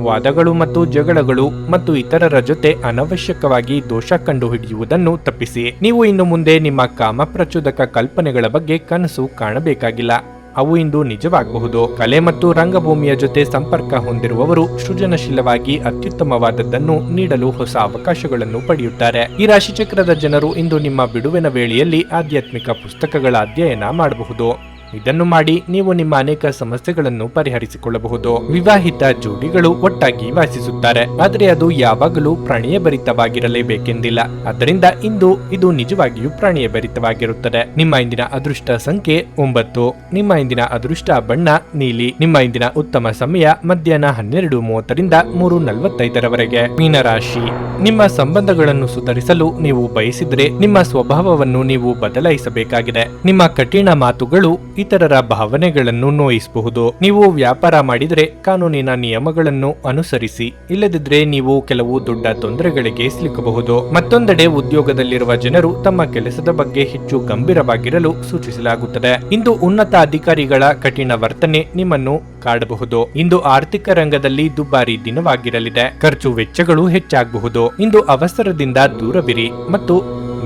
ವಾದಗಳು ಮತ್ತು ಜಗಳಗಳು ಮತ್ತು ಇತರರ ಜೊತೆ ಅನವಶ್ಯಕವಾಗಿ ದೋಷ ಕಂಡುಹಿಡಿಯುವುದನ್ನು ತಪ್ಪಿಸಿ. ನೀವು ಇನ್ನು ಮುಂದೆ ನಿಮ್ಮ ಕಾಮಪ್ರಚೋದಕ ಕಲ್ಪನೆಗಳ ಬಗ್ಗೆ ಕನಸು ಕಾಣಬೇಕಾಗಿಲ್ಲ. ಅವು ಇಂದು ನಿಜವಾಗಬಹುದು. ಕಲೆ ಮತ್ತು ರಂಗಭೂಮಿಯ ಜೊತೆ ಸಂಪರ್ಕ ಹೊಂದಿರುವವರು ಸೃಜನಶೀಲವಾಗಿ ಅತ್ಯುತ್ತಮವಾದದ್ದನ್ನು ನೀಡಲು ಹೊಸ ಅವಕಾಶಗಳನ್ನು ಪಡೆಯುತ್ತಾರೆ. ಈ ರಾಶಿಚಕ್ರದ ಜನರು ಇಂದು ನಿಮ್ಮ ಬಿಡುವಿನ ವೇಳೆಯಲ್ಲಿ ಆಧ್ಯಾತ್ಮಿಕ ಪುಸ್ತಕಗಳ ಅಧ್ಯಯನ ಮಾಡಬಹುದು. ಇದನ್ನು ಮಾಡಿ ನೀವು ನಿಮ್ಮ ಅನೇಕ ಸಮಸ್ಯೆಗಳನ್ನು ಪರಿಹರಿಸಿಕೊಳ್ಳಬಹುದು. ವಿವಾಹಿತ ಜೋಡಿಗಳು ಒಟ್ಟಾಗಿ ವಾಸಿಸುತ್ತಾರೆ, ಆದರೆ ಅದು ಯಾವಾಗಲೂ ಪ್ರಾಣಿಯಭರಿತವಾಗಿರಲೇಬೇಕೆಂದಿಲ್ಲ. ಆದ್ದರಿಂದ ಇಂದು ಇದು ನಿಜವಾಗಿಯೂ ಪ್ರಾಣಿಯಭರಿತವಾಗಿರುತ್ತದೆ. ನಿಮ್ಮ ಇಂದಿನ ಅದೃಷ್ಟ ಸಂಖ್ಯೆ 9. ನಿಮ್ಮ ಇಂದಿನ ಅದೃಷ್ಟ ಬಣ್ಣ ನೀಲಿ. ನಿಮ್ಮ ಇಂದಿನ ಉತ್ತಮ ಸಮಯ ಮಧ್ಯಾಹ್ನ 12:30ರಿಂದ 3:45ರವರೆಗೆ. ಮೀನರಾಶಿ, ನಿಮ್ಮ ಸಂಬಂಧಗಳನ್ನು ಸುಧಾರಿಸಲು ನೀವು ಬಯಸಿದರೆ ನಿಮ್ಮ ಸ್ವಭಾವವನ್ನು ನೀವು ಬದಲಾಯಿಸಬೇಕಾಗಿದೆ. ನಿಮ್ಮ ಕಠಿಣ ಮಾತುಗಳು ಇತರರ ಭಾವನೆಗಳನ್ನು ನೋಯಿಸಬಹುದು. ನೀವು ವ್ಯಾಪಾರ ಮಾಡಿದರೆ ಕಾನೂನಿನ ನಿಯಮಗಳನ್ನು ಅನುಸರಿಸಿ, ಇಲ್ಲದಿದ್ದರೆ ನೀವು ಕೆಲವು ದೊಡ್ಡ ತೊಂದರೆಗಳಿಗೆ ಸಿಲುಕಬಹುದು. ಮತ್ತೊಂದೆಡೆ ಉದ್ಯೋಗದಲ್ಲಿರುವ ಜನರು ತಮ್ಮ ಕೆಲಸದ ಬಗ್ಗೆ ಹೆಚ್ಚು ಗಂಭೀರವಾಗಿರಲು ಸೂಚಿಸಲಾಗುತ್ತದೆ. ಇಂದು ಉನ್ನತ ಅಧಿಕಾರಿಗಳ ಕಠಿಣ ವರ್ತನೆ ನಿಮ್ಮನ್ನು ಕಾಡಬಹುದು. ಇಂದು ಆರ್ಥಿಕ ರಂಗದಲ್ಲಿ ದುಬಾರಿ ದಿನವಾಗಿರಲಿದೆ. ಖರ್ಚು ವೆಚ್ಚಗಳು ಹೆಚ್ಚಾಗಬಹುದು. ಇಂದು ಅವಸರದಿಂದ ದೂರವಿರಿ ಮತ್ತು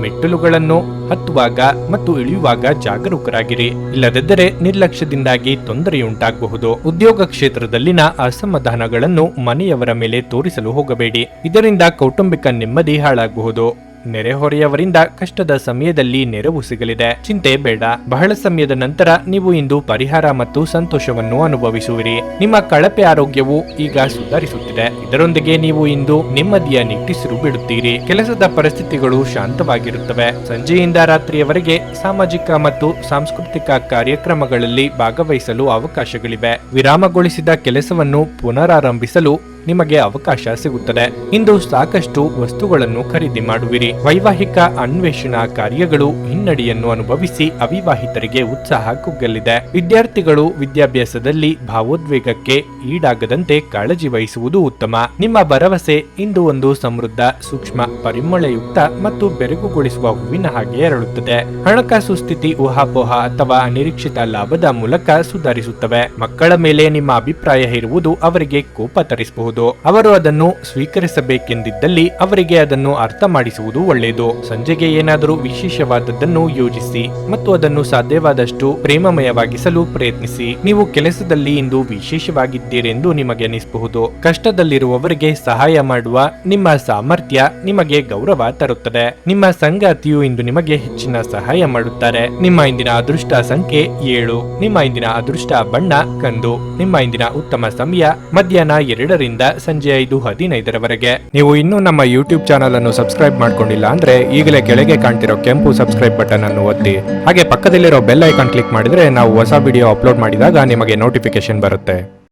ಮೆಟ್ಟಿಲುಗಳನ್ನು ಹತ್ತುವಾಗ ಮತ್ತು ಇಳಿಯುವಾಗ ಜಾಗರೂಕರಾಗಿರಿ. ಇಲ್ಲದಿದ್ದರೆ ನಿರ್ಲಕ್ಷ್ಯದಿಂದಾಗಿ ತೊಂದರೆಯುಂಟಾಗಬಹುದು. ಉದ್ಯೋಗ ಕ್ಷೇತ್ರದಲ್ಲಿನ ಅಸಮಾಧಾನಗಳನ್ನು ಮನೆಯವರ ಮೇಲೆ ತೋರಿಸಲು ಹೋಗಬೇಡಿ. ಇದರಿಂದ ಕೌಟುಂಬಿಕ ನೆಮ್ಮದಿ ಹಾಳಾಗಬಹುದು. ನೆರೆಹೊರೆಯವರಿಂದ ಕಷ್ಟದ ಸಮಯದಲ್ಲಿ ನೆರವು ಸಿಗಲಿದೆ. ಚಿಂತೆ ಬೇಡ. ಬಹಳ ಸಮಯದ ನಂತರ ನೀವು ಇಂದು ಪರಿಹಾರ ಮತ್ತು ಸಂತೋಷವನ್ನು ಅನುಭವಿಸುವಿರಿ. ನಿಮ್ಮ ಕಳಪೆ ಆರೋಗ್ಯವು ಈಗ ಸುಧಾರಿಸುತ್ತಿದೆ. ಇದರೊಂದಿಗೆ ನೀವು ಇಂದು ನೆಮ್ಮದಿಯ ನಿಟ್ಟುಸಿರು ಬಿಡುತ್ತೀರಿ. ಕೆಲಸದ ಪರಿಸ್ಥಿತಿಗಳು ಶಾಂತವಾಗಿರುತ್ತವೆ. ಸಂಜೆಯಿಂದ ರಾತ್ರಿಯವರೆಗೆ ಸಾಮಾಜಿಕ ಮತ್ತು ಸಾಂಸ್ಕೃತಿಕ ಕಾರ್ಯಕ್ರಮಗಳಲ್ಲಿ ಭಾಗವಹಿಸಲು ಅವಕಾಶಗಳಿವೆ. ವಿರಾಮಗೊಳಿಸಿದ ಕೆಲಸವನ್ನು ಪುನರಾರಂಭಿಸಲು ನಿಮಗೆ ಅವಕಾಶ ಸಿಗುತ್ತದೆ. ಇಂದು ಸಾಕಷ್ಟು ವಸ್ತುಗಳನ್ನು ಖರೀದಿ ಮಾಡುವಿರಿ. ವೈವಾಹಿಕ ಅನ್ವೇಷಣಾ ಕಾರ್ಯಗಳು ಹಿನ್ನಡೆಯನ್ನು ಅನುಭವಿಸಿ ಅವಿವಾಹಿತರಿಗೆ ಉತ್ಸಾಹ ಕುಗ್ಗಲಿದೆ. ವಿದ್ಯಾರ್ಥಿಗಳು ವಿದ್ಯಾಭ್ಯಾಸದಲ್ಲಿ ಭಾವೋದ್ವೇಗಕ್ಕೆ ಈಡಾಗದಂತೆ ಕಾಳಜಿ ವಹಿಸುವುದು ಉತ್ತಮ. ನಿಮ್ಮ ಭರವಸೆ ಇಂದು ಒಂದು ಸಮೃದ್ಧ, ಸೂಕ್ಷ್ಮ, ಪರಿಮಳಯುಕ್ತ ಮತ್ತು ಬೆರಗುಗೊಳಿಸುವ ಹೂವಿನ ಹಾಗೆ ಅರಳುತ್ತದೆ. ಹಣಕಾಸು ಸ್ಥಿತಿ ಊಹಾಪೋಹ ಅಥವಾ ಅನಿರೀಕ್ಷಿತ ಲಾಭದ ಮೂಲಕ ಸುಧಾರಿಸುತ್ತವೆ. ಮಕ್ಕಳ ಮೇಲೆ ನಿಮ್ಮ ಅಭಿಪ್ರಾಯ ಇರುವುದು ಅವರಿಗೆ ಕೋಪ ತರಿಸಬಹುದು. ಅವರು ಅದನ್ನು ಸ್ವೀಕರಿಸಬೇಕೆಂದಿದ್ದಲ್ಲಿ ಅವರಿಗೆ ಅದನ್ನು ಅರ್ಥ ಮಾಡಿಸುವುದು ಒಳ್ಳೆಯದು. ಸಂಜೆಗೆ ಏನಾದರೂ ವಿಶೇಷವಾದದ್ದನ್ನು ಯೋಜಿಸಿ ಮತ್ತು ಅದನ್ನು ಸಾಧ್ಯವಾದಷ್ಟು ಪ್ರೇಮಮಯವಾಗಿಸಲು ಪ್ರಯತ್ನಿಸಿ. ನೀವು ಕೆಲಸದಲ್ಲಿ ಇಂದು ವಿಶೇಷವಾಗಿದ್ದೀರೆಂದು ನಿಮಗೆ ಅನಿಸಬಹುದು. ಕಷ್ಟದಲ್ಲಿರುವವರಿಗೆ ಸಹಾಯ ಮಾಡುವ ನಿಮ್ಮ ಸಾಮರ್ಥ್ಯ ನಿಮಗೆ ಗೌರವ ತರುತ್ತದೆ. ನಿಮ್ಮ ಸಂಗಾತಿಯು ಇಂದು ನಿಮಗೆ ಹೆಚ್ಚಿನ ಸಹಾಯ ಮಾಡುತ್ತಾರೆ. ನಿಮ್ಮ ಇಂದಿನ ಅದೃಷ್ಟ ಸಂಖ್ಯೆ 7. ನಿಮ್ಮ ಇಂದಿನ ಅದೃಷ್ಟ ಬಣ್ಣ ಕಂದು. ನಿಮ್ಮ ಇಂದಿನ ಉತ್ತಮ ಸಮಯ ಮಧ್ಯಾಹ್ನ 2ರಿಂದ ಸಂಜೆ 5:15ರವರೆಗೆ. ನೀವು ಇನ್ನೂ ನಮ್ಮ ಯೂಟ್ಯೂಬ್ ಚಾನಲ್ ಅನ್ನು ಸಬ್ಸ್ಕ್ರೈಬ್ ಮಾಡ್ಕೊಂಡಿಲ್ಲ ಅಂದ್ರೆ ಈಗಲೇ ಕೆಳಗೆ ಕಾಣ್ತಿರೋ ಕೆಂಪು ಸಬ್ಸ್ಕ್ರೈಬ್ ಬಟನ್ ಅನ್ನು ಒತ್ತಿ. ಹಾಗೆ ಪಕ್ಕದಲ್ಲಿರೋ ಬೆಲ್ ಐಕಾನ್ ಕ್ಲಿಕ್ ಮಾಡಿದ್ರೆ ನಾವು ಹೊಸ ವಿಡಿಯೋ ಅಪ್ಲೋಡ್ ಮಾಡಿದಾಗ ನಿಮಗೆ ನೋಟಿಫಿಕೇಶನ್ ಬರುತ್ತೆ.